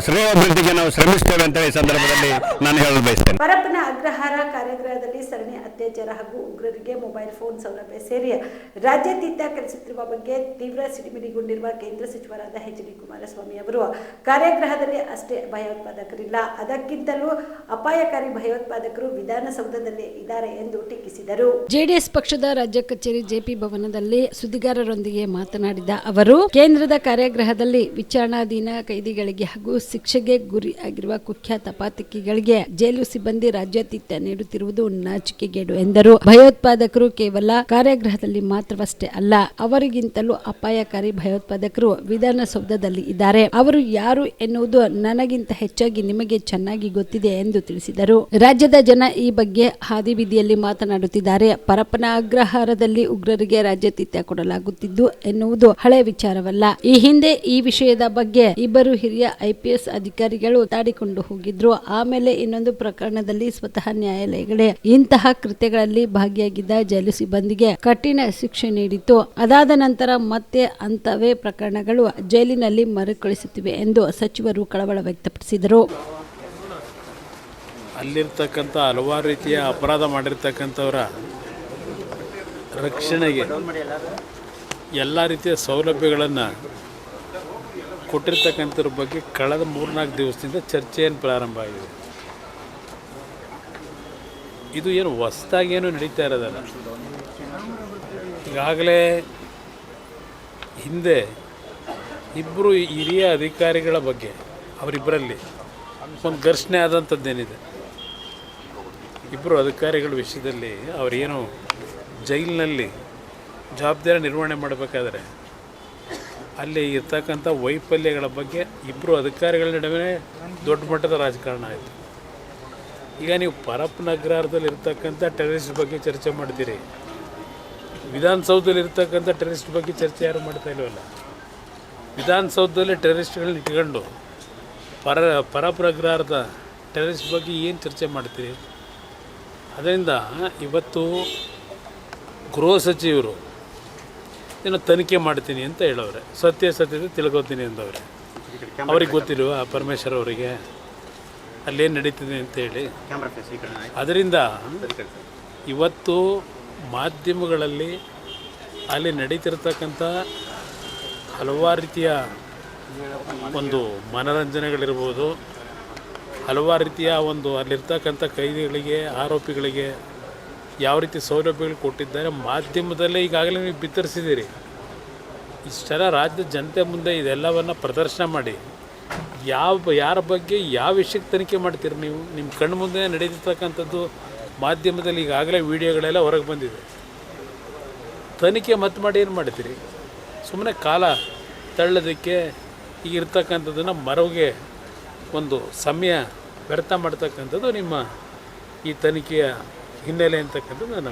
ಶ್ರೇಯೋಭಿವೃದ್ಧಿಗೆ ನಾವು ಶ್ರಮಿಸ್ತೇವೆ ಅಂತ ಈ ಸಂದರ್ಭದಲ್ಲಿ ನಾನು ಹೇಳಲು ಬಯಸ್ತೇನೆ. ಪರಪ್ಪನ ಅಗ್ರಹಾರ ಕಾರ್ಯಾಗಾರದಲ್ಲಿ ಸರಣಿ ಅತ್ಯಾಚಾರ ಹಾಗೂ ಉಗ್ರರಿಗೆ ಮೊಬೈಲ್ ಫೋನ್ ಸೌಲಭ್ಯ ಸೇರಿ ರಾಜ್ಯಾದ್ಯಂತ ಕೆಲಸುತ್ತಿರುವ ಬಗ್ಗೆ ತೀವ್ರ ಸಿಡಿಮಿಡಿಗೊಂಡಿರುವ ಕೇಂದ್ರ ಸಚಿವರಾದ ಎಚ್.ಡಿ. ಕುಮಾರಸ್ವಾಮಿ ಅವರು ಕಾರ್ಯಾಗಾರದಲ್ಲಿ ಅಷ್ಟೇ ಭಯೋತ್ಪಾದಕರಿಲ್ಲ, ಅದಕ್ಕಿಂತಲೂ ಅಪಾಯಕಾರಿ ಭಯೋತ್ಪಾದಕರು ವಿಧಾನಸೌಧದಲ್ಲಿ ಇದ್ದಾರೆ ಎಂದು ಟೀಕಿಸಿದರು. ಜೆಡಿಎಸ್ ಪಕ್ಷದ ರಾಜ್ಯ ಕಚೇರಿ ಜೆಪಿ ಭವನದಲ್ಲಿ ಸುದ್ದಿಗಾರರೊಂದಿಗೆ ಮಾತನಾಡಿದ ಅವರು, ಕೇಂದ್ರದ ಕಾರ್ಯಾಗಾರದಲ್ಲಿ ವಿಚಾರಣಾಧೀನ ಕೈದಿಗಳಿಗೆ ಹಾಗೂ ಶಿಕ್ಷೆಗೆ ಗುರಿಯಾಗಿರುವ ಕುಖ್ಯಾತ ಪಾತಕಿಗಳಿಗೆ ಜೈಲು ಸಿಬ್ಬಂದಿ ರಾಜ್ಯಾತಿಥ್ಯ ನೀಡುತ್ತಿರುವುದು ನಾಚಿಕೆಗೇಡು ಎಂದರು. ಭಯೋತ್ಪಾದಕರು ಕೇವಲ ಕಾರ್ಯಾಗಾರದಲ್ಲಿ ಮಾತ್ರವಷ್ಟೇ ಅಲ್ಲ, ಅವರಿಗಿಂತಲೂ ಅಪಾಯಕಾರಿ ಭಯೋತ್ಪಾದಕರು ವಿಧಾನಸೌಧದಲ್ಲಿ ಇದ್ದಾರೆ. ಅವರು ಯಾರು ಎನ್ನುವುದು ನನಗಿಂತ ಹೆಚ್ಚಾಗಿ ನಿಮಗೆ ಚೆನ್ನಾಗಿ ಗೊತ್ತಿದೆ ಎಂದು ತಿಳಿಸಿದರು. ರಾಜ್ಯದ ಜನ ಈ ಬಗ್ಗೆ ಹಾದಿಬೀದಿಯಲ್ಲಿ ಮಾತನಾಡುತ್ತಿದ್ದಾರೆ. ಪರಪ್ಪನ ಅಗ್ರಹಾರದಲ್ಲಿ ಉಗ್ರರಿಗೆ ರಾಜ್ಯಾತಿಥ್ಯ ಕೊಡಲಾಗುತ್ತಿದ್ದು ಎನ್ನುವುದು ಹಳೆ ವಿಚಾರವಲ್ಲ. ಈ ಹಿಂದೆ ಈ ವಿಷಯದ ಬಗ್ಗೆ ಇಬ್ಬರು ಹಿರಿಯ IPS ಅಧಿಕಾರಿಗಳು ತಾಡಿಕೊಂಡು ಹೋಗಿದ್ರು. ಆಮೇಲೆ ಇನ್ನೊಂದು ಪ್ರಕರಣದಲ್ಲಿ ಸ್ವತಃ ನ್ಯಾಯಾಲಯಗಳೇ ಇಂತಹ ಕೃತ್ಯಗಳಲ್ಲಿ ಭಾಗಿಯಾಗಿದ್ದ ಜೈಲು ಸಿಬ್ಬಂದಿಗೆ ಕಠಿಣ ಶಿಕ್ಷೆ ನೀಡಿತು. ಅದಾದ ನಂತರ ಮತ್ತೆ ಅಂತವೇ ಪ್ರಕರಣಗಳು ಜೈಲಿನಲ್ಲಿ ಮರುಕಳಿಸುತ್ತಿವೆ ಎಂದು ಸಚಿವರು ಕಳವಳ ವ್ಯಕ್ತಪಡಿಸಿದರು. ಅಲ್ಲಿರ್ತಕ್ಕಂಥ ಹಲವಾರು ರೀತಿಯ ಅಪರಾಧ ಮಾಡಿರ್ತಕ್ಕಂಥವರ ರಕ್ಷಣೆಗೆ ಎಲ್ಲ ರೀತಿಯ ಸೌಲಭ್ಯಗಳನ್ನು ಕೊಟ್ಟಿರ್ತಕ್ಕಂಥವ್ರ ಬಗ್ಗೆ ಕಳೆದ 3-4 ದಿವಸದಿಂದ ಚರ್ಚೆಯನ್ನು ಪ್ರಾರಂಭ ಆಗಿದೆ. ಇದು ಏನು ಹೊಸದಾಗೇನು ನಡೀತಾ ಇರೋದಲ್ಲ. ಈಗಾಗಲೇ ಹಿಂದೆ ಇಬ್ಬರು ಹಿರಿಯ ಅಧಿಕಾರಿಗಳ ಬಗ್ಗೆ ಅವರಿಬ್ಬರಲ್ಲಿ ಒಂದು ಘರ್ಷಣೆ ಆದಂಥದ್ದೇನಿದೆ. ಇಬ್ಬರು ಅಧಿಕಾರಿಗಳ ವಿಷಯದಲ್ಲಿ ಅವರೇನು ಜೈಲಿನಲ್ಲಿ ಜವಾಬ್ದಾರಿ ನಿರ್ವಹಣೆ ಮಾಡಬೇಕಾದ್ರೆ ಅಲ್ಲಿ ಇರ್ತಕ್ಕಂಥ ವೈಫಲ್ಯಗಳ ಬಗ್ಗೆ ಇಬ್ಬರು ಅಧಿಕಾರಿಗಳ ನಡುವೆ ದೊಡ್ಡ ಮಟ್ಟದ ರಾಜಕಾರಣ ಆಯಿತು. ಈಗ ನೀವು ಪರಪ್ಪನ ಅಗ್ರಹಾರದಲ್ಲಿ ಇರ್ತಕ್ಕಂಥ ಟೆರರಿಸ್ಟ್ ಬಗ್ಗೆ ಚರ್ಚೆ ಮಾಡ್ತೀರಿ, ವಿಧಾನಸೌಧದಲ್ಲಿ ಇರ್ತಕ್ಕಂಥ ಟೆರರಿಸ್ಟ್ ಬಗ್ಗೆ ಚರ್ಚೆ ಯಾರು ಮಾಡ್ತಾ ಇಲ್ವಲ್ಲ. ವಿಧಾನಸೌಧದಲ್ಲಿ ಟೆರರಿಸ್ಟ್ಗಳನ್ನ ಇಟ್ಕೊಂಡು ಪರಪ್ಪನ ಅಗ್ರಹಾರದ ಟೆರರಿಸ್ಟ್ ಬಗ್ಗೆ ಏನು ಚರ್ಚೆ ಮಾಡ್ತೀರಿ? ಅದರಿಂದ ಇವತ್ತು ಗೃಹ ಸಚಿವರು ಏನೋ ತನಿಖೆ ಮಾಡ್ತೀನಿ ಅಂತ ಹೇಳವ್ರೆ, ಸತ್ಯಾಸತ್ಯತೆ ತಿಳ್ಕೊತೀನಿ ಅಂದವ್ರೆ. ಅವ್ರಿಗೆ ಗೊತ್ತಿಲ್ವ ಪರಮೇಶ್ವರ್ ಅವರಿಗೆ ಅಲ್ಲೇನು ನಡೀತಿದೆ ಅಂತೇಳಿ? ಅದರಿಂದ ಇವತ್ತು ಮಾಧ್ಯಮಗಳಲ್ಲಿ ಅಲ್ಲಿ ನಡೀತಿರ್ತಕ್ಕಂಥ ಹಲವಾರು ರೀತಿಯ ಒಂದು ಮನರಂಜನೆಗಳಿರ್ಬೋದು, ಹಲವಾರು ರೀತಿಯ ಒಂದು ಅಲ್ಲಿರ್ತಕ್ಕಂಥ ಕೈದಿಗಳಿಗೆ ಆರೋಪಿಗಳಿಗೆ ಯಾವ ರೀತಿ ಸೌಲಭ್ಯಗಳು ಕೊಟ್ಟಿದ್ದಾರೆ ಮಾಧ್ಯಮದಲ್ಲೇ ಈಗಾಗಲೇ ನೀವು ಬಿತ್ತರಿಸಿದ್ದೀರಿ. ಇಷ್ಟೆಲ್ಲ ರಾಜ್ಯದ ಜನತೆ ಮುಂದೆ ಇದೆಲ್ಲವನ್ನು ಪ್ರದರ್ಶನ ಮಾಡಿ ಯಾರ ಬಗ್ಗೆ ಯಾವ ವಿಷಯಕ್ಕೆ ತನಿಖೆ ಮಾಡ್ತೀರಿ ನೀವು? ನಿಮ್ಮ ಕಣ್ಣು ಮುಂದೆ ನಡೀತಿರ್ತಕ್ಕಂಥದ್ದು ಮಾಧ್ಯಮದಲ್ಲಿ ಈಗಾಗಲೇ ವಿಡಿಯೋಗಳೆಲ್ಲ ಹೊರಗೆ ಬಂದಿದೆ. ತನಿಖೆ ಮತ್ತೆ ಮಾಡಿ ಏನು ಮಾಡ್ತೀರಿ? ಸುಮ್ಮನೆ ಕಾಲ ತಳ್ಳೋದಕ್ಕೆ ಈಗ ಇರ್ತಕ್ಕಂಥದ್ದನ್ನು ಮರವಿಗೆ ಒಂದು ಸಮಯ ವ್ಯರ್ಥ ಮಾಡ್ತಕ್ಕಂಥದ್ದು ನಿಮ್ಮ ಈ ತನಿಖೆಯ ಹಿನ್ನೆಲೆ ಅಂತಕ್ಕಂಥದ್ದು ನನ್ನ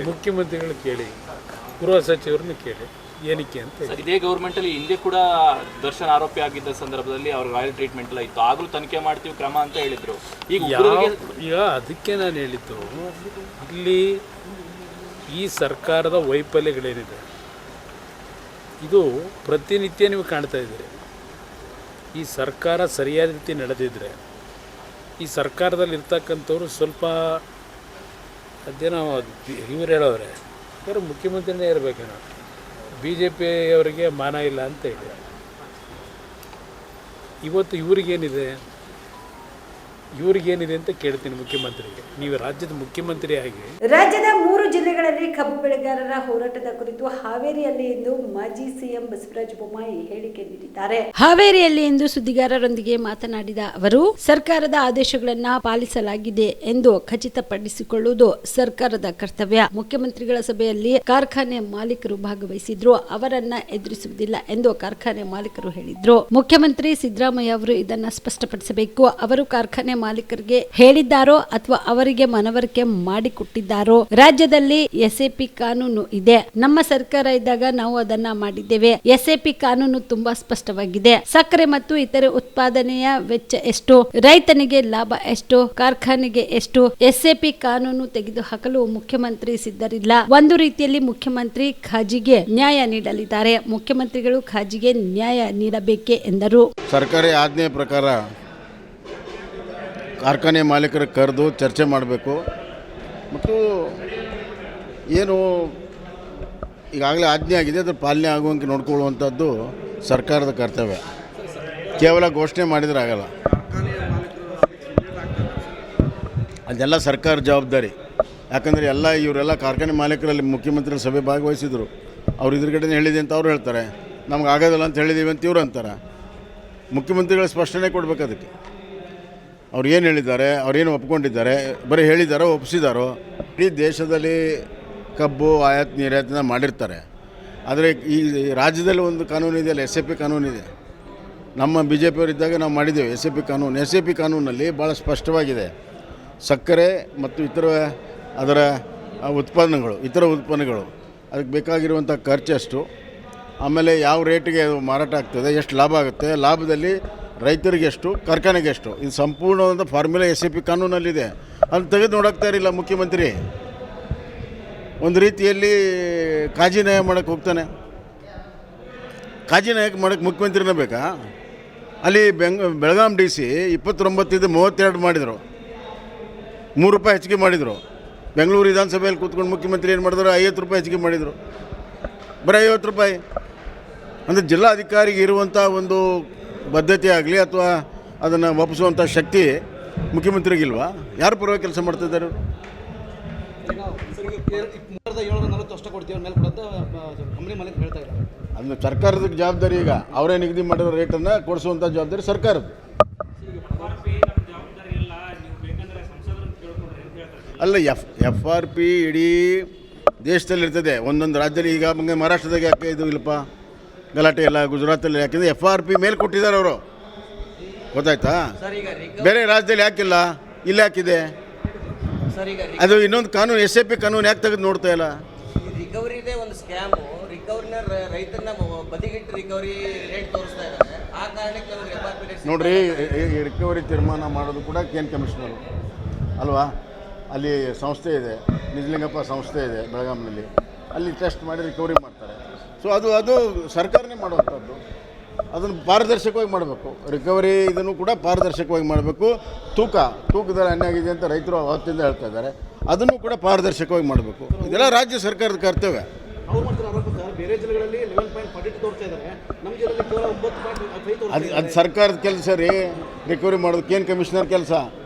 ಮುಖ್ಯಮಂತ್ರಿಗಳು ಕೇಳಿ, ಗೃಹ ಸಚಿವರನ್ನ ಕೇಳಿ ಏನಕ್ಕೆ ಅಂತ. ಇದೇ ಗೌರ್ಮೆಂಟಲ್ಲಿ ಹಿಂದೆ ಕೂಡ ದರ್ಶನ್ ಆರೋಪಿ ಆಗಿದ್ದ ಸಂದರ್ಭದಲ್ಲಿ ಅವ್ರ ರಾಯಲ್ ಟ್ರೀಟ್ಮೆಂಟ್ ಎಲ್ಲ ಇತ್ತು, ಆಗಲೂ ತನಿಖೆ ಮಾಡ್ತೀವಿ ಕ್ರಮ ಅಂತ ಹೇಳಿದ್ರು. ಈಗ ಅದಕ್ಕೆ ನಾನು ಹೇಳಿದ್ದು, ಇಲ್ಲಿ ಈ ಸರ್ಕಾರದ ವೈಫಲ್ಯಗಳೇನಿದೆ ಇದು ಪ್ರತಿನಿತ್ಯ ನೀವು ಕಾಣ್ತಾ ಇದ್ದೀರಿ. ಈ ಸರ್ಕಾರ ಸರಿಯಾದ ರೀತಿ ನಡೆದಿದ್ದರೆ ಈ ಸರ್ಕಾರದಲ್ಲಿ ಇರ್ತಕ್ಕಂಥವ್ರು ಸ್ವಲ್ಪ ಅದೇನೋ ಇವ್ರು ಹೇಳೋರೆ ಇವರು ಮುಖ್ಯಮಂತ್ರಿನೇ ಇರಬೇಕೇನೋ, BJP ಅವರಿಗೆ ಮಾನ ಇಲ್ಲ ಅಂತ ಹೇಳಿ. ಇವತ್ತು ಇವ್ರಿಗೇನಿದೆ ಅಂತ ಕೇಳ್ತೀನಿ ಮುಖ್ಯಮಂತ್ರಿಗೆ. ನೀವು ರಾಜ್ಯದ ಮುಖ್ಯಮಂತ್ರಿ ಆಗಿ ರಾಜ್ಯದ 3 ಜಿಲ್ಲೆಗಳಲ್ಲಿ ಕಬ್ಬು ಬೆಳೆಗಾರರ ಹೋರಾಟದ ಕುರಿತು ಹಾವೇರಿಯಲ್ಲಿ ಇಂದು ಮಾಜಿ ಸಿಎಂ ಬಸವರಾಜ ಬೊಮ್ಮಾಯಿ ಹೇಳಿಕೆ ನೀಡಿದ್ದಾರೆ. ಹಾವೇರಿಯಲ್ಲಿ ಇಂದು ಸುದ್ದಿಗಾರರೊಂದಿಗೆ ಮಾತನಾಡಿದ ಅವರು, ಸರ್ಕಾರದ ಆದೇಶಗಳನ್ನ ಪಾಲಿಸಲಾಗಿದೆ ಎಂದು ಖಚಿತಪಡಿಸಿಕೊಳ್ಳುವುದು ಸರ್ಕಾರದ ಕರ್ತವ್ಯ. ಮುಖ್ಯಮಂತ್ರಿಗಳ ಸಭೆಯಲ್ಲಿ ಕಾರ್ಖಾನೆ ಮಾಲೀಕರು ಭಾಗವಹಿಸಿದ್ರು, ಅವರನ್ನ ಎದುರಿಸುವುದಿಲ್ಲ ಎಂದು ಕಾರ್ಖಾನೆ ಮಾಲೀಕರು ಹೇಳಿದ್ರು. ಮುಖ್ಯಮಂತ್ರಿ ಸಿದ್ದರಾಮಯ್ಯ ಅವರು ಇದನ್ನ ಸ್ಪಷ್ಟಪಡಿಸಬೇಕು. ಅವರು ಕಾರ್ಖಾನೆ ಮಾಲೀಕರಿಗೆ ಹೇಳಿದ್ದಾರೋ ಅಥವಾ ಅವರಿಗೆ ಮನವರಿಕೆ ಮಾಡಿಕೊಟ್ಟಿದ್ದಾರೋ? ರಾಜ್ಯದಲ್ಲಿ SAP ಕಾನೂನು ಇದೆ. ನಮ್ಮ ಸರ್ಕಾರ ಇದ್ದಾಗ ನಾವು ಅದನ್ನ ಮಾಡಿದ್ದೇವೆ. SAP ಕಾನೂನು ತುಂಬಾ ಸ್ಪಷ್ಟವಾಗಿದೆ. ಸಕ್ಕರೆ ಮತ್ತು ಇತರೆ ಉತ್ಪಾದನೆಯ ವೆಚ್ಚ ಎಷ್ಟು, ರೈತನಿಗೆ ಲಾಭ ಎಷ್ಟು, ಕಾರ್ಖಾನೆಗೆ ಎಷ್ಟು. SAP ಕಾನೂನು ತೆಗೆದುಹಾಕಲು ಮುಖ್ಯಮಂತ್ರಿ ಸಿದ್ಧರಿಲ್ಲ. ಒಂದು ರೀತಿಯಲ್ಲಿ ಮುಖ್ಯಮಂತ್ರಿ ಖಾಜಿಗೆ ನ್ಯಾಯ ನೀಡಲಿದ್ದಾರೆ. ಮುಖ್ಯಮಂತ್ರಿಗಳು ಖಾಜಿಗೆ ನ್ಯಾಯ ನೀಡಬೇಕೆ ಎಂದರು. ಸರ್ಕಾರಿ ಆಜ್ಞೆಯ ಪ್ರಕಾರ ಕಾರ್ಖಾನೆ ಮಾಲೀಕರ ಕರೆದು ಚರ್ಚೆ ಮಾಡಬೇಕು ಮತ್ತು ಏನು ಈಗಾಗಲೇ ಆಜ್ಞೆ ಆಗಿದೆ ಅದರ ಪಾಲನೆ ಆಗುವಂತೆ ನೋಡ್ಕೊಳ್ಳುವಂಥದ್ದು ಸರ್ಕಾರದ ಕರ್ತವ್ಯ. ಕೇವಲ ಘೋಷಣೆ ಮಾಡಿದರೆ ಆಗಲ್ಲ, ಅದೆಲ್ಲ ಸರ್ಕಾರ ಜವಾಬ್ದಾರಿ. ಯಾಕಂದರೆ ಇವರೆಲ್ಲ ಕಾರ್ಖಾನೆ ಮಾಲೀಕರಲ್ಲಿ ಮುಖ್ಯಮಂತ್ರಿ ಸಭೆ ಭಾಗವಹಿಸಿದರು. ಅವ್ರು ಎದುರುಗಡೆ ಹೇಳಿದೆ ಅಂತ ಅವ್ರು ಹೇಳ್ತಾರೆ, ನಮ್ಗೆ ಆಗೋದಿಲ್ಲ ಅಂತ ಹೇಳಿದ್ದೀವಿ ಅಂತ ಇವ್ರು ಅಂತಾರೆ. ಮುಖ್ಯಮಂತ್ರಿಗಳು ಸ್ಪಷ್ಟನೆ ಕೊಡಬೇಕು ಅದಕ್ಕೆ. ಅವ್ರು ಏನು ಹೇಳಿದ್ದಾರೆ, ಅವ್ರೇನು ಒಪ್ಕೊಂಡಿದ್ದಾರೆ, ಬರೀ ಹೇಳಿದ್ದಾರೋ ಒಪ್ಪಿಸಿದಾರೋ? ಇಡೀ ದೇಶದಲ್ಲಿ ಕಬ್ಬು ಆಯಾತ್ ನಿರ್ಯಾತನ ಮಾಡಿರ್ತಾರೆ. ಆದರೆ ಈ ರಾಜ್ಯದಲ್ಲಿ ಒಂದು ಕಾನೂನು ಇದೆಯಲ್ಲ, SAP ಕಾನೂನಿದೆ. ನಮ್ಮ BJP ಅವರಿದ್ದಾಗ ನಾವು ಮಾಡಿದ್ದೇವೆ SAP ಕಾನೂನು. SAP ಕಾನೂನಲ್ಲಿ ಭಾಳ ಸ್ಪಷ್ಟವಾಗಿದೆ. ಸಕ್ಕರೆ ಮತ್ತು ಅದರ ಇತರ ಉತ್ಪನ್ನಗಳು ಅದಕ್ಕೆ ಬೇಕಾಗಿರುವಂಥ ಖರ್ಚು ಎಷ್ಟು, ಆಮೇಲೆ ಯಾವ ರೇಟಿಗೆ ಮಾರಾಟ ಆಗ್ತದೆ, ಎಷ್ಟು ಲಾಭ ಆಗುತ್ತೆ, ಲಾಭದಲ್ಲಿ ರೈತರಿಗೆ ಎಷ್ಟು, ಕಾರ್ಖಾನೆಗೆ ಎಷ್ಟು, ಇದು ಸಂಪೂರ್ಣವಾದ ಫಾರ್ಮುಲಾ SAP ಕಾನೂನಲ್ಲಿದೆ. ಅದನ್ನು ತೆಗೆದು ನೋಡೋಕ್ತಾ ಇರಲಿಲ್ಲ ಮುಖ್ಯಮಂತ್ರಿ. ಒಂದು ರೀತಿಯಲ್ಲಿ ಕಾಜಿ ನ್ಯಾಯ ಮಾಡೋಕ್ಕೆ ಹೋಗ್ತಾನೆ. ಕಾಜಿ ನ್ಯಾಯಕ್ಕೆ ಮಾಡೋಕ್ಕೆ ಮುಖ್ಯಮಂತ್ರಿನೇ ಬೇಕಾ? ಅಲ್ಲಿ ಬೆಳಗಾಂ DC 29 32 ಮಾಡಿದರು, ₹3 ಹೆಚ್ಚಿಗೆ ಮಾಡಿದರು. ಬೆಂಗಳೂರು ವಿಧಾನಸಭೆಯಲ್ಲಿ ಕೂತ್ಕೊಂಡು ಮುಖ್ಯಮಂತ್ರಿ ಏನು ಮಾಡಿದ್ರು, ₹50 ಹೆಚ್ಚಿಗೆ ಮಾಡಿದರು. ಬರೀ ₹50 ಅಂದರೆ ಜಿಲ್ಲಾಧಿಕಾರಿಗೆ ಇರುವಂಥ ಒಂದು ಬದ್ಧತೆ ಆಗಲಿ ಅಥವಾ ಅದನ್ನು ಒಪ್ಪಿಸುವಂಥ ಶಕ್ತಿ ಮುಖ್ಯಮಂತ್ರಿಗಿಲ್ವಾ? ಯಾರು ಪರವಾಗಿ ಕೆಲಸ ಮಾಡ್ತಿದ್ದಾರೆ? ಅದನ್ನು ಸರ್ಕಾರದ ಜವಾಬ್ದಾರಿ. ಈಗ ಅವರೇ ನಿಗದಿ ಮಾಡಿರೋ ರೇಟನ್ನು ಕೊಡಿಸುವಂಥ ಜವಾಬ್ದಾರಿ ಸರ್ಕಾರದ್ದು. ಅಲ್ಲ, FRP ಇಡೀ ದೇಶದಲ್ಲಿರ್ತದೆ. ಒಂದೊಂದು ರಾಜ್ಯದಲ್ಲಿ ಈಗ ಮಹಾರಾಷ್ಟ್ರದಾಗ ಯಾಕೆ ಇದು ಇಲ್ಲಪ್ಪ ಗಲಾಟೆ ಎಲ್ಲ, ಗುಜರಾತಲ್ಲಿ ಯಾಕೆಂದರೆ FRP ಮೇಲೆ ಕೊಟ್ಟಿದ್ದಾರೆ ಅವರು, ಗೊತ್ತಾಯ್ತಾ? ಬೇರೆ ರಾಜ್ಯದಲ್ಲಿ ಯಾಕಿಲ್ಲ, ಇಲ್ಲಿ ಯಾಕಿದೆ? ಅದು ಇನ್ನೊಂದು ಕಾನೂನು SAP ಕಾನೂನು ಯಾಕೆ ತೆಗೆದು ನೋಡ್ತಾ ಇಲ್ಲ? ರಿಕವರಿದೇ ಒಂದು ಸ್ಕ್ಯಾಮು. ರಿಕವರಿನ ರೈತನ ಬದಿಗಿಟ್ಟು ರಿಕವರಿ ರೇಟ್ ತೋರಿಸ್ತಾ ಇದ್ದಾರೆ. ಆ ಕಾರಣಕ್ಕೆ ನಮಗೆ FRP ರೇಟ್ ನೋಡ್ರಿ, ಈ ರಿಕವರಿ ತೀರ್ಮಾನ ಮಾಡೋದು ಕೂಡ ಕೇಂದ್ರ ಕಮಿಷನರು ಅಲ್ವಾ? ಅಲ್ಲಿ ಸಂಸ್ಥೆ ಇದೆ, ನಿಜಲಿಂಗಪ್ಪ ಸಂಸ್ಥೆ ಇದೆ ಬೆಳಗಾಂನಲ್ಲಿ. ಅಲ್ಲಿ ಟೆಸ್ಟ್ ಮಾಡಿ ರಿಕವರಿ ಮಾಡ್ತಾರೆ. ಸೊ ಅದು ಸರ್ಕಾರನೇ ಮಾಡುವಂಥದ್ದು. ಅದನ್ನು ಪಾರದರ್ಶಕವಾಗಿ ಮಾಡಬೇಕು. ರಿಕವರಿ ಇದನ್ನು ಕೂಡ ಪಾರದರ್ಶಕವಾಗಿ ಮಾಡಬೇಕು. ತೂಕದಲ್ಲಿ ಅನ್ಯಾಗಿದೆ ಅಂತ ರೈತರು ಅವತ್ತಿಂದ ಹೇಳ್ತಾ ಇದ್ದಾರೆ. ಅದನ್ನು ಕೂಡ ಪಾರದರ್ಶಕವಾಗಿ ಮಾಡಬೇಕು. ಇದೆಲ್ಲ ರಾಜ್ಯ ಸರ್ಕಾರದ ಕರ್ತವ್ಯ. ಅದು ಸರ್ಕಾರದ ಕೆಲಸ ರೀ. ರಿಕವರಿ ಮಾಡೋದು ಕೇನ್ ಕಮಿಷನರ್ ಕೆಲಸ.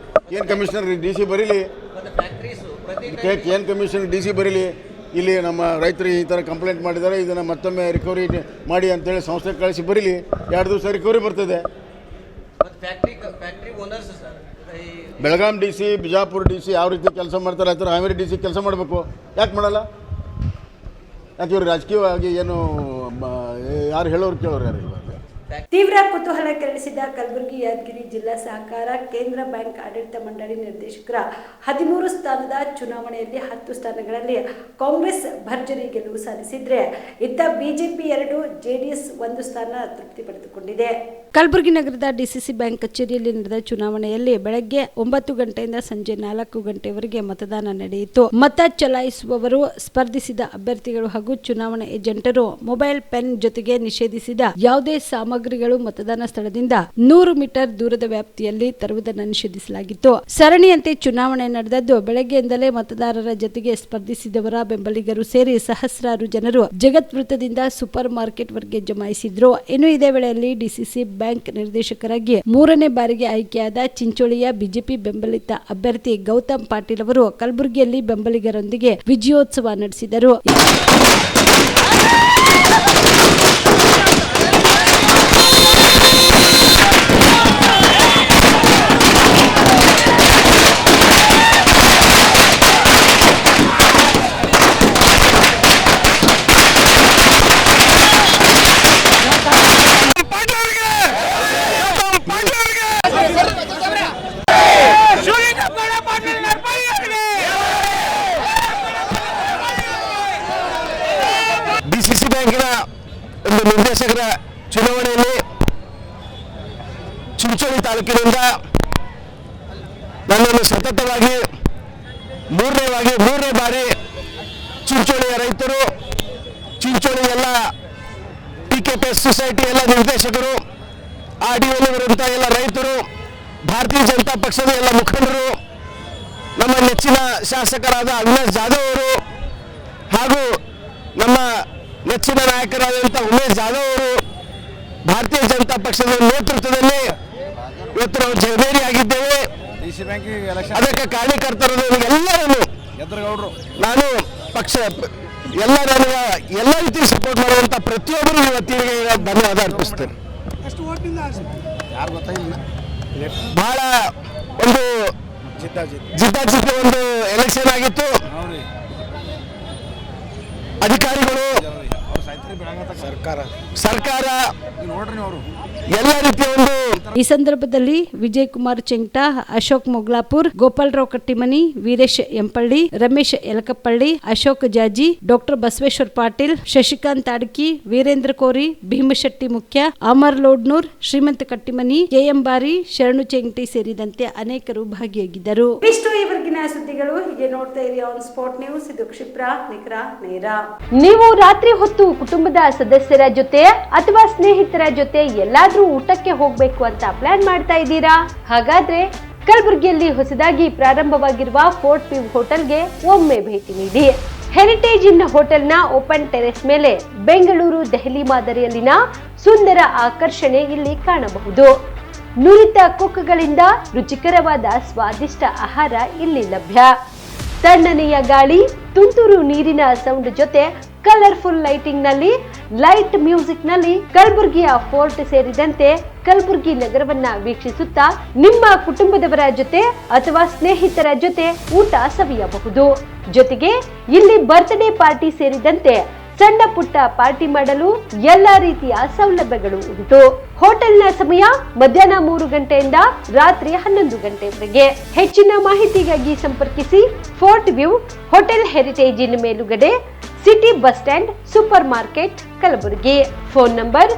ಕೇನ್ ಕಮಿಷನರ್ DC ಬರೀಲಿ, ಕೇನ್ ಕಮಿಷನರ್ DC ಬರೀಲಿ. ಇಲ್ಲಿ ನಮ್ಮ ರೈತರು ಈ ಥರ ಕಂಪ್ಲೇಂಟ್ ಮಾಡಿದ್ದಾರೆ, ಇದನ್ನು ಮತ್ತೊಮ್ಮೆ ರಿಕವರಿ ಮಾಡಿ ಅಂತೇಳಿ ಸಂಸ್ಥೆ ಕಳಿಸಿ ಬರೀಲಿ. 2 ದಿವಸ ರಿಕವರಿ ಬರ್ತದೆ. ಬೆಳಗಾಂ DC, ಬಿಜಾಪುರ DC ಯಾವ ರೀತಿ ಕೆಲಸ ಮಾಡ್ತಾರೆ ಆ ಥರ ಹಾವೇರಿ DC ಕೆಲಸ ಮಾಡಬೇಕು. ಯಾಕೆ ಮಾಡಲ್ಲ? ಯಾಕೆ ಇವರು ರಾಜಕೀಯವಾಗಿ ಏನು ಯಾರು ಹೇಳೋರು ಕೇಳೋರು ಯಾರು? ತೀವ್ರ ಕುತೂಹಲ ಕೆರಳಿಸಿದ ಕಲಬುರಗಿ ಯಾದಗಿರಿ ಜಿಲ್ಲಾ ಸಹಕಾರ ಕೇಂದ್ರ ಬ್ಯಾಂಕ್ ಆಡಳಿತ ಮಂಡಳಿ ನಿರ್ದೇಶಕರ 13 ಸ್ಥಾನದ ಚುನಾವಣೆಯಲ್ಲಿ 10 ಸ್ಥಾನಗಳಲ್ಲಿ ಕಾಂಗ್ರೆಸ್ ಭರ್ಜರಿ ಗೆಲುವು ಸಾಧಿಸಿದ್ರೆ ಇತ್ತ BJP 2, JDS 1 ಸ್ಥಾನ ತೃಪ್ತಿ ಪಡೆದುಕೊಂಡಿದೆ. ಕಲಬುರಗಿ ನಗರದ DCC ಬ್ಯಾಂಕ್ ಕಚೇರಿಯಲ್ಲಿ ನಡೆದ ಚುನಾವಣೆಯಲ್ಲಿ ಬೆಳಗ್ಗೆ 9 ಗಂಟೆಯಿಂದ ಸಂಜೆ 4 ಗಂಟೆವರೆಗೆ ಮತದಾನ ನಡೆಯಿತು. ಮತ ಚಲಾಯಿಸುವವರು, ಸ್ಪರ್ಧಿಸಿದ ಅಭ್ಯರ್ಥಿಗಳು ಹಾಗೂ ಚುನಾವಣಾ ಏಜೆಂಟರು ಮೊಬೈಲ್, ಪೆನ್ ಜೊತೆಗೆ ನಿಷೇಧಿಸಿದ ಯಾವುದೇ ಸಾಮಗ್ರಿ ಸಾಮಗ್ರಿಗಳು ಮತದಾನ ಸ್ಥಳದಿಂದ 100 ಮೀಟರ್ ದೂರದ ವ್ಯಾಪ್ತಿಯಲ್ಲಿ ತರುವುದನ್ನು ನಿಷೇಧಿಸಲಾಗಿತ್ತು. ಸರಣಿಯಂತೆ ಚುನಾವಣೆ ನಡೆದದ್ದು ಬೆಳಗ್ಗೆಯಿಂದಲೇ ಮತದಾರರ ಜೊತೆಗೆ ಸ್ಪರ್ಧಿಸಿದವರ ಬೆಂಬಲಿಗರು ಸೇರಿ ಸಹಸ್ರಾರು ಜನರು ಜಗತ್ ವೃತ್ತದಿಂದ ಸೂಪರ್ ಮಾರ್ಕೆಟ್ ವರೆಗೆ ಜಮಾಯಿಸಿದ್ರು. ಇನ್ನು ಇದೇ ವೇಳೆಯಲ್ಲಿ ಡಿಸಿಸಿ ಬ್ಯಾಂಕ್ ನಿರ್ದೇಶಕರಾಗಿ 3ನೇ ಬಾರಿಗೆ ಆಯ್ಕೆಯಾದ ಚಿಂಚೋಳಿಯ ಬಿಜೆಪಿ ಬೆಂಬಲಿತ ಅಭ್ಯರ್ಥಿ ಗೌತಮ್ ಪಾಟೀಲ್ ಅವರು ಕಲಬುರಗಿಯಲ್ಲಿ ಬೆಂಬಲಿಗರೊಂದಿಗೆ ವಿಜಯೋತ್ಸವ ನಡೆಸಿದರು. ಡಿಸಿಸಿ ಬ್ಯಾಂಕಿನ ಒಂದು ನಿರ್ದೇಶಕರ ಚುನಾವಣೆಯಲ್ಲಿ ಚಿಂಚೋಳಿ ತಾಲೂಕಿನಿಂದ ನನ್ನನ್ನು ಸತತವಾಗಿ ಮೂರನೇ ಬಾರಿ ಚಿಂಚೋಳಿಯ ರೈತರು, ಚಿಂಚೋಳಿ ಎಲ್ಲ PKPS ಸೊಸೈಟಿ ಎಲ್ಲ ನಿರ್ದೇಶಕರು, RDOಲ್ಲಿ ಬರುವಂಥ ಎಲ್ಲ ರೈತರು, ಭಾರತೀಯ ಜನತಾ ಪಕ್ಷದ ಎಲ್ಲ ಮುಖಂಡರು, ನಮ್ಮ ನೆಚ್ಚಿನ ಶಾಸಕರಾದ ಅವಿನಾಶ್ ಜಾಧವ್ ಅವರು ಹಾಗೂ ನಮ್ಮ ನೆಚ್ಚಿನ ನಾಯಕರಾದಂಥ ಉಮೇಶ್ ಜಾಧವ್ ಅವರು ಭಾರತೀಯ ಜನತಾ ಪಕ್ಷದ ನೇತೃತ್ವದಲ್ಲಿ ಇವತ್ತು ನಾವು ಜಯಬೇರಿಯಾಗಿದ್ದೇವೆ. ಅದಕ್ಕೆ ಕಾರಣಕರ್ತರು ಎಲ್ಲರನ್ನು ನಾನು ಪಕ್ಷ ಎಲ್ಲ ರೀತಿ ಸಪೋರ್ಟ್ ಮಾಡುವಂಥ ಪ್ರತಿಯೊಬ್ಬರು ಇವತ್ತಿಗೆ ಧನ್ಯವಾದ ಅರ್ಪಿಸ್ತೇನೆ. ಬಹಳ ಒಂದು ಜಿದ್ದಾಜಿದ್ದ ಒಂದು ಎಲೆಕ್ಷನ್ ಆಗಿತ್ತು. ಅಧಿಕಾರಿಗಳು, ಸರ್ಕಾರ ಎಲ್ಲ ರೀತಿಯ ಒಂದು ಈ ಸಂದರ್ಭದಲ್ಲಿ ವಿಜಯ್ ಕುಮಾರ್ ಚೆಂಗ್ಟಾ, ಅಶೋಕ್ ಮೊಗ್ಲಾಪುರ್, ಗೋಪಾಲರಾವ್ ಕಟ್ಟಿಮನಿ, ವೀರೇಶ್ ಎಂಪಳ್ಳಿ, ರಮೇಶ್ ಯಲಕಪ್ಪಳ್ಳಿ, ಅಶೋಕ್ ಜಾಜಿ, ಡಾಕ್ಟರ್ ಬಸವೇಶ್ವರ್ ಪಾಟೀಲ್, ಶಶಿಕಾಂತ್ ಅಡ್ಕಿ, ವೀರೇಂದ್ರ ಕೋರಿ, ಭೀಮಶೆಟ್ಟಿ ಮುಖ್ಯ, ಅಮರ್ ಲೋಡ್ನೂರ್, ಶ್ರೀಮಂತ ಕಟ್ಟಿಮನಿ, KM ಬಾರಿ, ಶರಣು ಚೆಂಗ್ಟಿ ಸೇರಿದಂತೆ ಅನೇಕರು ಭಾಗಿಯಾಗಿದ್ದರು. ಇಷ್ಟು ಇವರೆಗಿನ ಸುದ್ದಿಗಳು. ಹೀಗೆ ನೋಡ್ತಾ ಇರಿ ಆನ್ ಸ್ಪಾಟ್ ನ್ಯೂಸ್. ಇದು ಕ್ಷಿಪ್ರ, ನಿಖರ, ನೇರ. ನೀವು ರಾತ್ರಿ ಹೊತ್ತು ಕುಟುಂಬದ ಸದಸ್ಯರ ಜೊತೆ ಅಥವಾ ಸ್ನೇಹಿತರ ಜೊತೆ ಎಲ್ಲಾದ್ರೂ ಊಟಕ್ಕೆ ಹೋಗ್ಬೇಕು ಅಂತ ಪ್ಲಾನ್ ಮಾಡ್ತಾ ಇದ್ದೀರಾ? ಹಾಗಾದ್ರೆ ಕಲಬುರಗಿಯಲ್ಲಿ ಹೊಸದಾಗಿ ಪ್ರಾರಂಭವಾಗಿರುವ ಫೋರ್ಟ್ ವ್ಯೂ ಹೋಟೆಲ್ಗೆ ಒಮ್ಮೆ ಭೇಟಿ ನೀಡಿ. ಹೆರಿಟೇಜ್ ಇನ್ ಹೋಟೆಲ್ನ ಓಪನ್ ಟೆರೆಸ್ ಮೇಲೆ ಬೆಂಗಳೂರು, ದೆಹಲಿ ಮಾದರಿಯಲ್ಲಿನ ಸುಂದರ ಆಕರ್ಷಣೆ ಇಲ್ಲಿ ಕಾಣಬಹುದು. ನುರಿತ ಕುಕ್ಗಳಿಂದ ರುಚಿಕರವಾದ ಸ್ವಾದಿಷ್ಟ ಆಹಾರ ಇಲ್ಲಿ ಲಭ್ಯ. ತಣ್ಣನೆಯ ಗಾಳಿ, ತುಂತುರು ನೀರಿನ ಸೌಂಡ್ ಜೊತೆ ಕಲರ್ಫುಲ್ ಲೈಟಿಂಗ್ ನಲ್ಲಿ, ಲೈಟ್ ಮ್ಯೂಸಿಕ್ ನಲ್ಲಿ ಕಲಬುರಗಿಯ ಫೋರ್ಟ್ ಸೇರಿದಂತೆ ಕಲಬುರಗಿ ನಗರವನ್ನ ವೀಕ್ಷಿಸುತ್ತಾ ನಿಮ್ಮ ಕುಟುಂಬದವರ ಜೊತೆ ಅಥವಾ ಸ್ನೇಹಿತರ ಜೊತೆ ಊಟ ಸವಿಯಬಹುದು. ಜೊತೆಗೆ ಇಲ್ಲಿ ಬರ್ತ್ಡೇ ಪಾರ್ಟಿ ಸೇರಿದಂತೆ ಸಣ್ಣ ಪುಟ್ಟ ಪಾರ್ಟಿ ಮಾಡಲು ಎಲ್ಲಾ ರೀತಿಯ ಸೌಲಭ್ಯಗಳು ಉಂಟು. ಹೋಟೆಲ್ನ ಸಮಯ ಮಧ್ಯಾಹ್ನ 3 ಗಂಟೆಯಿಂದ ರಾತ್ರಿ 11 ಗಂಟೆವರೆಗೆ. ಹೆಚ್ಚಿನ ಮಾಹಿತಿಗಾಗಿ ಸಂಪರ್ಕಿಸಿ ಫೋರ್ಟ್ ವ್ಯೂ ಹೋಟೆಲ್, ಹೆರಿಟೇಜ್ ಇನ್ ಮೇಲುಗಡೆ, city bus stand, super market, Kalaburagi. Phone number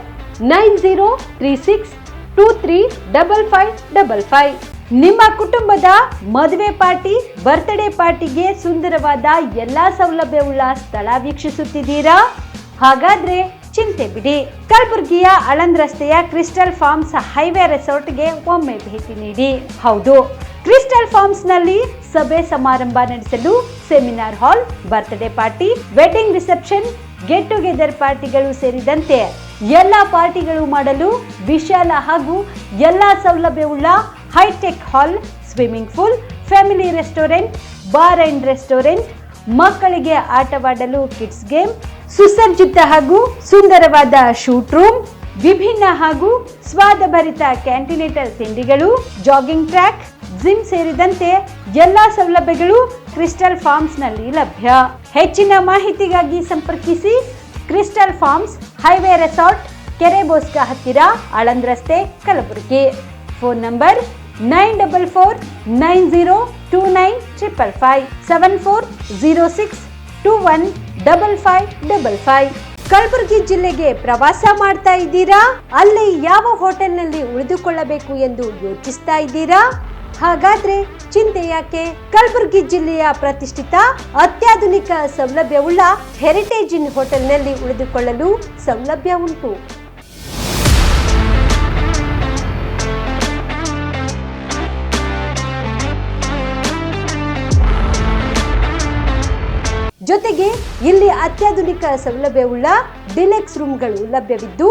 9036235555. ನಿಮ್ಮ ಕುಟುಂಬದ ಮದುವೆ ಪಾರ್ಟಿ, ಬರ್ತ್ಡೇ ಪಾರ್ಟಿಗೆ ಸುಂದರವಾದ ಎಲ್ಲಾ ಸೌಲಭ್ಯವುಳ್ಳ ಸ್ಥಳ ವೀಕ್ಷಿಸುತ್ತಿದ್ದೀರಾ? ಹಾಗಾದ್ರೆ ಚಿಂತೆ ಬಿಡಿ. ಕಲಬುರಗಿಯ ಆಳಂದ್ ರಸ್ತೆಯ ಕ್ರಿಸ್ಟಲ್ ಫಾರ್ಮ್ಸ್ ಹೈವೇ ರೆಸಾರ್ಟ್ಗೆ ಒಮ್ಮೆ ಭೇಟಿ ನೀಡಿ. ಹೌದು, ಕ್ರಿಸ್ಟಲ್ ಫಾರ್ಮ್ಸ್ ನಲ್ಲಿ ಸಭೆ ಸಮಾರಂಭ ನಡೆಸಲು seminar hall, birthday party, wedding reception, get together ಪಾರ್ಟಿಗಳು ಸೇರಿದಂತೆ ಎಲ್ಲಾ ಪಾರ್ಟಿಗಳು ಮಾಡಲು ವಿಶಾಲ ಹಾಗೂ ಎಲ್ಲಾ ಸೌಲಭ್ಯವುಳ್ಳ hi-tech hall, swimming pool, family restaurant, bar and restaurant, ಮಕ್ಕಳಿಗೆ ಆಟವಾಡಲು ಕಿಡ್ಸ್ ಗೇಮ್, ಸುಸಜ್ಜಿತ ಹಾಗೂ ಸುಂದರವಾದ ಶೂಟ್ ರೂಮ್, ವಿಭಿನ್ನ ಹಾಗೂ ಸ್ವಾದಭರಿತ ಕ್ಯಾಂಟಿನೇಟರ್ ತಿಂಡಿಗಳು, ಜಾಗಿಂಗ್ ಟ್ರ್ಯಾಕ್, ಜಿಮ್ ಸೇರಿದಂತೆ ಎಲ್ಲಾ ಸೌಲಭ್ಯಗಳು ಕ್ರಿಸ್ಟಲ್ ಫಾರ್ಮ್ಸ್ ನಲ್ಲಿ ಲಭ್ಯ. ಹೆಚ್ಚಿನ ಮಾಹಿತಿಗಾಗಿ ಸಂಪರ್ಕಿಸಿ ಕ್ರಿಸ್ಟಲ್ ಫಾರ್ಮ್ಸ್ ಹೈವೇ ರೆಸಾರ್ಟ್, ಕೆರೆ ಬೋಸ್ಕ ಹತ್ತಿರ, ಆಳಂದ್ ರಸ್ತೆ, ಕಲಬುರಗಿ. Phone number 9490295555 7406215555. ಕಲಬುರಗಿ ಜಿಲ್ಲೆಗೆ ಪ್ರವಾಸ ಮಾಡ್ತಾ ಇದ್ದೀರಾ? ಅಲ್ಲಿ ಯಾವ ಹೋಟೆಲ್ನಲ್ಲಿ ಉಳಿದುಕೊಳ್ಳಬೇಕು ಎಂದು ಯೋಚಿಸ್ತಾ ಇದ್ದೀರಾ? ಹಾಗಾದ್ರೆ ಚಿಂತೆ ಯಾಕೆ? ಕಲಬುರಗಿ ಜಿಲ್ಲೆಯ ಪ್ರತಿಷ್ಠಿತ ಅತ್ಯಾಧುನಿಕ ಸೌಲಭ್ಯವುಳ್ಳ ಹೆರಿಟೇಜ್ ಇನ್ ಹೋಟೆಲ್ನಲ್ಲಿ ಉಳಿದುಕೊಳ್ಳಲು ಸೌಲಭ್ಯ ಉಂಟು. ಜೊತೆಗೆ ಇಲ್ಲಿ ಅತ್ಯಾಧುನಿಕ ಸೌಲಭ್ಯವುಳ್ಳ ಡಿಲೆಕ್ಸ್ ರೂಮ್ಗಳು ಲಭ್ಯವಿದ್ದು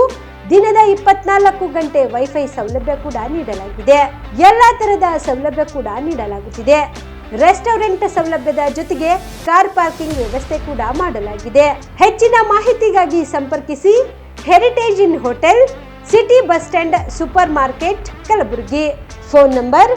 ದಿನದ 24 ಗಂಟೆ ವೈಫೈ ಸೌಲಭ್ಯ ಕೂಡ ನೀಡಲಾಗಿದೆ. ಎಲ್ಲಾ ತರಹದ ಸೌಲಭ್ಯ ಕೂಡ ನೀಡಲಾಗುತ್ತಿದೆ. ರೆಸ್ಟೋರೆಂಟ್ ಸೌಲಭ್ಯದ ಜೊತೆಗೆ ಕಾರ್ ಪಾರ್ಕಿಂಗ್ ವ್ಯವಸ್ಥೆ ಕೂಡ ಮಾಡಲಾಗಿದೆ. ಹೆಚ್ಚಿನ ಮಾಹಿತಿಗಾಗಿ ಸಂಪರ್ಕಿಸಿ heritage inn hotel, city bus stand, super market, Kalaburagi. Phone number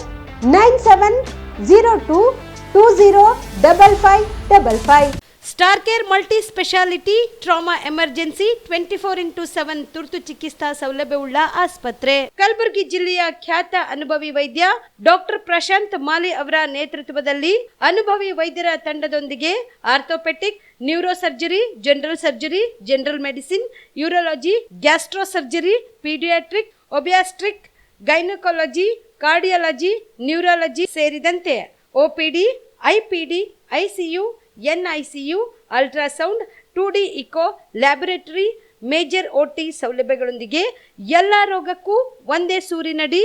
9702205555. Star care multi speciality trauma emergency 24x7 ತುರ್ತು ಚಿಕಿತ್ಸಾ ಸೌಲಭ್ಯವುಳ್ಳ ಆಸ್ಪತ್ರೆ. ಕಲಬುರಗಿ ಜಿಲ್ಲೆಯ ಖ್ಯಾತ ಅನುಭವಿ ವೈದ್ಯ ಡಾಕ್ಟರ್ ಪ್ರಶಾಂತ್ ಮಾಲಿ ಅವರ ನೇತೃತ್ವದಲ್ಲಿ ಅನುಭವಿ ವೈದ್ಯರ ತಂಡದೊಂದಿಗೆ orthopaedic, neuro surgery, general surgery, general medicine, urology, gastro surgery, paediatric, obstetric, gynaecology, cardiology, neurology ಸೇರಿದಂತೆ OPD, IPD, ICU, NICU, ultrasound, 2D echo, laboratory, major OT ಸೌಲಭ್ಯಗಳೊಂದಿಗೆ ಎಲ್ಲ ರೋಗಕ್ಕೂ ಒಂದೇ ಸೂರಿನಡಿ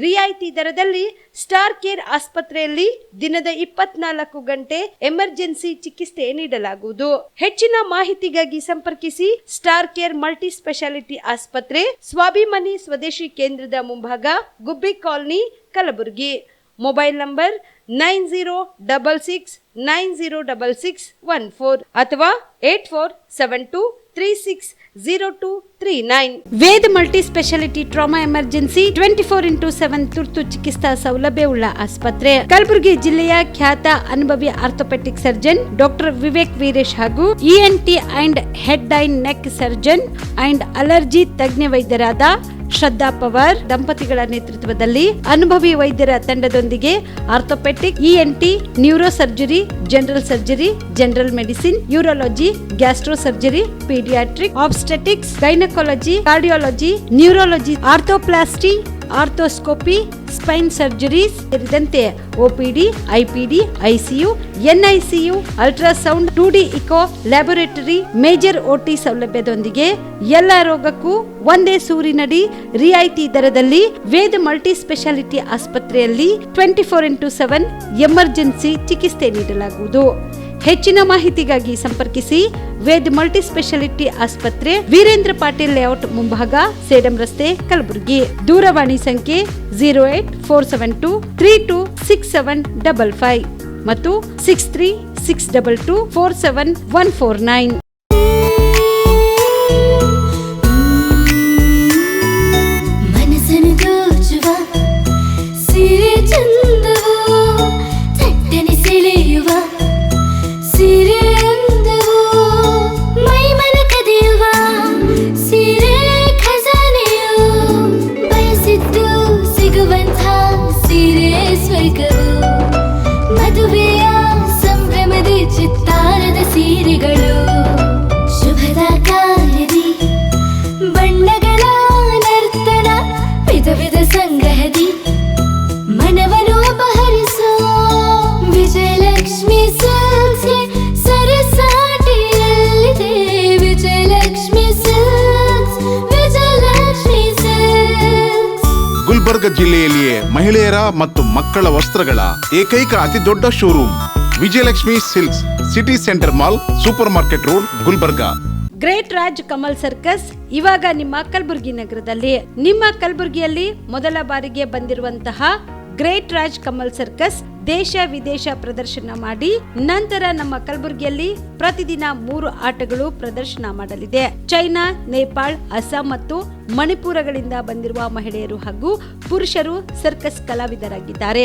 ರಿಯಾಯಿತಿ ದರದಲ್ಲಿ ಸ್ಟಾರ್ ಕೇರ್ ಆಸ್ಪತ್ರೆಯಲ್ಲಿ ದಿನದ 24 ಗಂಟೆ ಎಮರ್ಜೆನ್ಸಿ ಚಿಕಿತ್ಸೆ ನೀಡಲಾಗುವುದು. ಹೆಚ್ಚಿನ ಮಾಹಿತಿಗಾಗಿ ಸಂಪರ್ಕಿಸಿ ಸ್ಟಾರ್ ಕೇರ್ ಮಲ್ಟಿ ಸ್ಪೆಷಾಲಿಟಿ ಆಸ್ಪತ್ರೆ, ಸ್ವಾಭಿಮಾನಿ ಸ್ವದೇಶಿ ಕೇಂದ್ರದ ಮುಂಭಾಗ, Gubbi colony, Kalaburagi. Mobile number 9066906614 ಅಥವಾ 8472360239. Veda multi speciality trauma emergency 24x7 ತುರ್ತು ಚಿಕಿತ್ಸಾ ಸೌಲಭ್ಯವುಳ್ಳ ಆಸ್ಪತ್ರೆ. ಕಲಬುರಗಿ ಜಿಲ್ಲೆಯ ಖ್ಯಾತ ಅನುಭವಿ orthopaedic surgeon doctor Vivek Veeresh ಹಾಗೂ ENT and head and neck surgeon and allergy ತಜ್ಞ ವೈದ್ಯರಾದ ಶ್ರದ್ಧಾ ಪವಾರ್ ದಂಪತಿಗಳ ನೇತೃತ್ವದಲ್ಲಿ ಅನುಭವಿ ವೈದ್ಯರ ತಂಡದೊಂದಿಗೆ orthopaedic, ENT, neuro surgery, general surgery, general medicine, urology, gastro surgery, paediatric, obstetrics, gynaecology, cardiology, neurology, arthroplasty, arthroscopy, spine surgeries ಸೇರಿದಂತೆ OPD, IPD, ICU, NICU, ultrasound, 2D echo, laboratory, major OT ಸೌಲಭ್ಯದೊಂದಿಗೆ ಎಲ್ಲ ರೋಗಕ್ಕೂ ಒಂದೇ ಸೂರಿನಡಿ ರಿಯಾಯಿತಿ ದರದಲ್ಲಿ ವೇದ ಮಲ್ಟಿ ಸ್ಪೆಷಾಲಿಟಿ ಆಸ್ಪತ್ರೆಯಲ್ಲಿ 24x7 emergency ಚಿಕಿತ್ಸೆ ನೀಡಲಾಗುವುದು. ಹೆಚ್ಚಿನ ಮಾಹಿತಿಗಾಗಿ ಸಂಪರ್ಕಿಸಿ ವೇದ್ ಮಲ್ಟಿ ಸ್ಪೆಷಾಲಿಟಿ ಆಸ್ಪತ್ರೆ, ವೀರೇಂದ್ರ ಪಾಟೀಲ್ ಲೇಔಟ್ ಮುಂಭಾಗ, ಸೇಡಂ ರಸ್ತೆ, ಕಲಬುರಗಿ. ದೂರವಾಣಿ ಸಂಖ್ಯೆ 08472326755 ಮತ್ತು 6362247149. ಮದುವೆಯ ಸಂಭ್ರಮದ ಚಿತ್ತಾರದ ಸೀರೆಗಳು, ಶುಭದ ಕಾರ್ಯದಿ ಬಣ್ಣಗಳ ನರ್ತನ, ವಿಧ ವಿಧ ಸಂಗ್ರಹದಿ ಮನವನ್ನು ಅಪಹರಿಸೋ ವಿಜಯಲಕ್ಷ್ಮಿ ಸಿಲ್ಕ್ಸ್ ಸರಸಾಟಿಯಲ್ಲಿದೆ. Vijayalakshmi silks, Vijayalakshmi silks. ಗುಲ್ಬರ್ಗ ಜಿಲ್ಲೆಯಲ್ಲಿಯೇ ಮಹಿಳೆಯರ ಮತ್ತು ಮಕ್ಕಳ ವಸ್ತ್ರಗಳ ಏಕೈಕ ಅತಿ ದೊಡ್ಡ showroom Vijayalakshmi silks, city centre mall, super market road, Gulbarga. Great Raj Kamal circus ಇವಾಗ ನಿಮ್ಮ ಕಲಬುರಗಿ ನಗರದಲ್ಲಿ. ನಿಮ್ಮ ಕಲಬುರಗಿಯಲ್ಲಿ ಮೊದಲ ಬಾರಿಗೆ ಬಂದಿರುವಂತಹ ಗ್ರೇಟ್ ರಾಜ್ ಕಮಲ್ ಸರ್ಕಸ್ ದೇಶ ವಿದೇಶ ಪ್ರದರ್ಶನ ಮಾಡಿ ನಂತರ ನಮ್ಮ ಕಲಬುರಗಿಯಲ್ಲಿ ಪ್ರತಿದಿನ 3 ಆಟಗಳು ಪ್ರದರ್ಶನ ಮಾಡಲಿದೆ. ಚೈನಾ, ನೇಪಾಳ, ಅಸ್ಸಾಂ ಮತ್ತು ಮಣಿಪುರಗಳಿಂದ ಬಂದಿರುವ ಮಹಿಳೆಯರು ಹಾಗೂ ಪುರುಷರು ಸರ್ಕಸ್ ಕಲಾವಿದರಾಗಿದ್ದಾರೆ.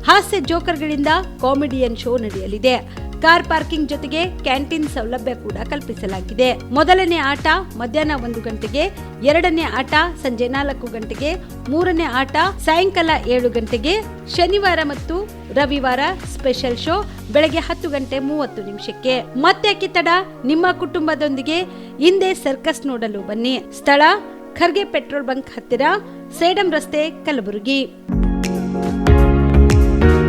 ಹಾಸ್ಯ ಜೋಕರ್ಗಳಿಂದ ಕಾಮಿಡಿಯನ್ ಶೋ ನಡೆಯಲಿದೆ. ಕಾರ್ ಪಾರ್ಕಿಂಗ್ ಜೊತೆಗೆ ಕ್ಯಾಂಟೀನ್ ಸೌಲಭ್ಯ ಕೂಡ ಕಲ್ಪಿಸಲಾಗಿದೆ. ಮೊದಲನೇ ಆಟ ಮಧ್ಯಾಹ್ನ 1 ಗಂಟೆಗೆ, ಎರಡನೇ ಆಟ ಸಂಜೆ 4 ಗಂಟೆಗೆ, ಮೂರನೇ ಆಟ ಸಾಯಂಕಾಲ 7 ಗಂಟೆಗೆ. ಶನಿವಾರ ಮತ್ತು ರವಿವಾರ ಸ್ಪೆಷಲ್ ಶೋ ಬೆಳಗ್ಗೆ 10:30 ಮತ್ತೆ ತಡ, ನಿಮ್ಮ ಕುಟುಂಬದೊಂದಿಗೆ ಹಿಂದೆ ಸರ್ಕಸ್ ನೋಡಲು ಬನ್ನಿ. ಸ್ಥಳ ಖರ್ಗೆ ಪೆಟ್ರೋಲ್ ಬಂಕ್ ಹತ್ತಿರ, ಸೇಡಂ ರಸ್ತೆ, ಕಲಬುರಗಿ.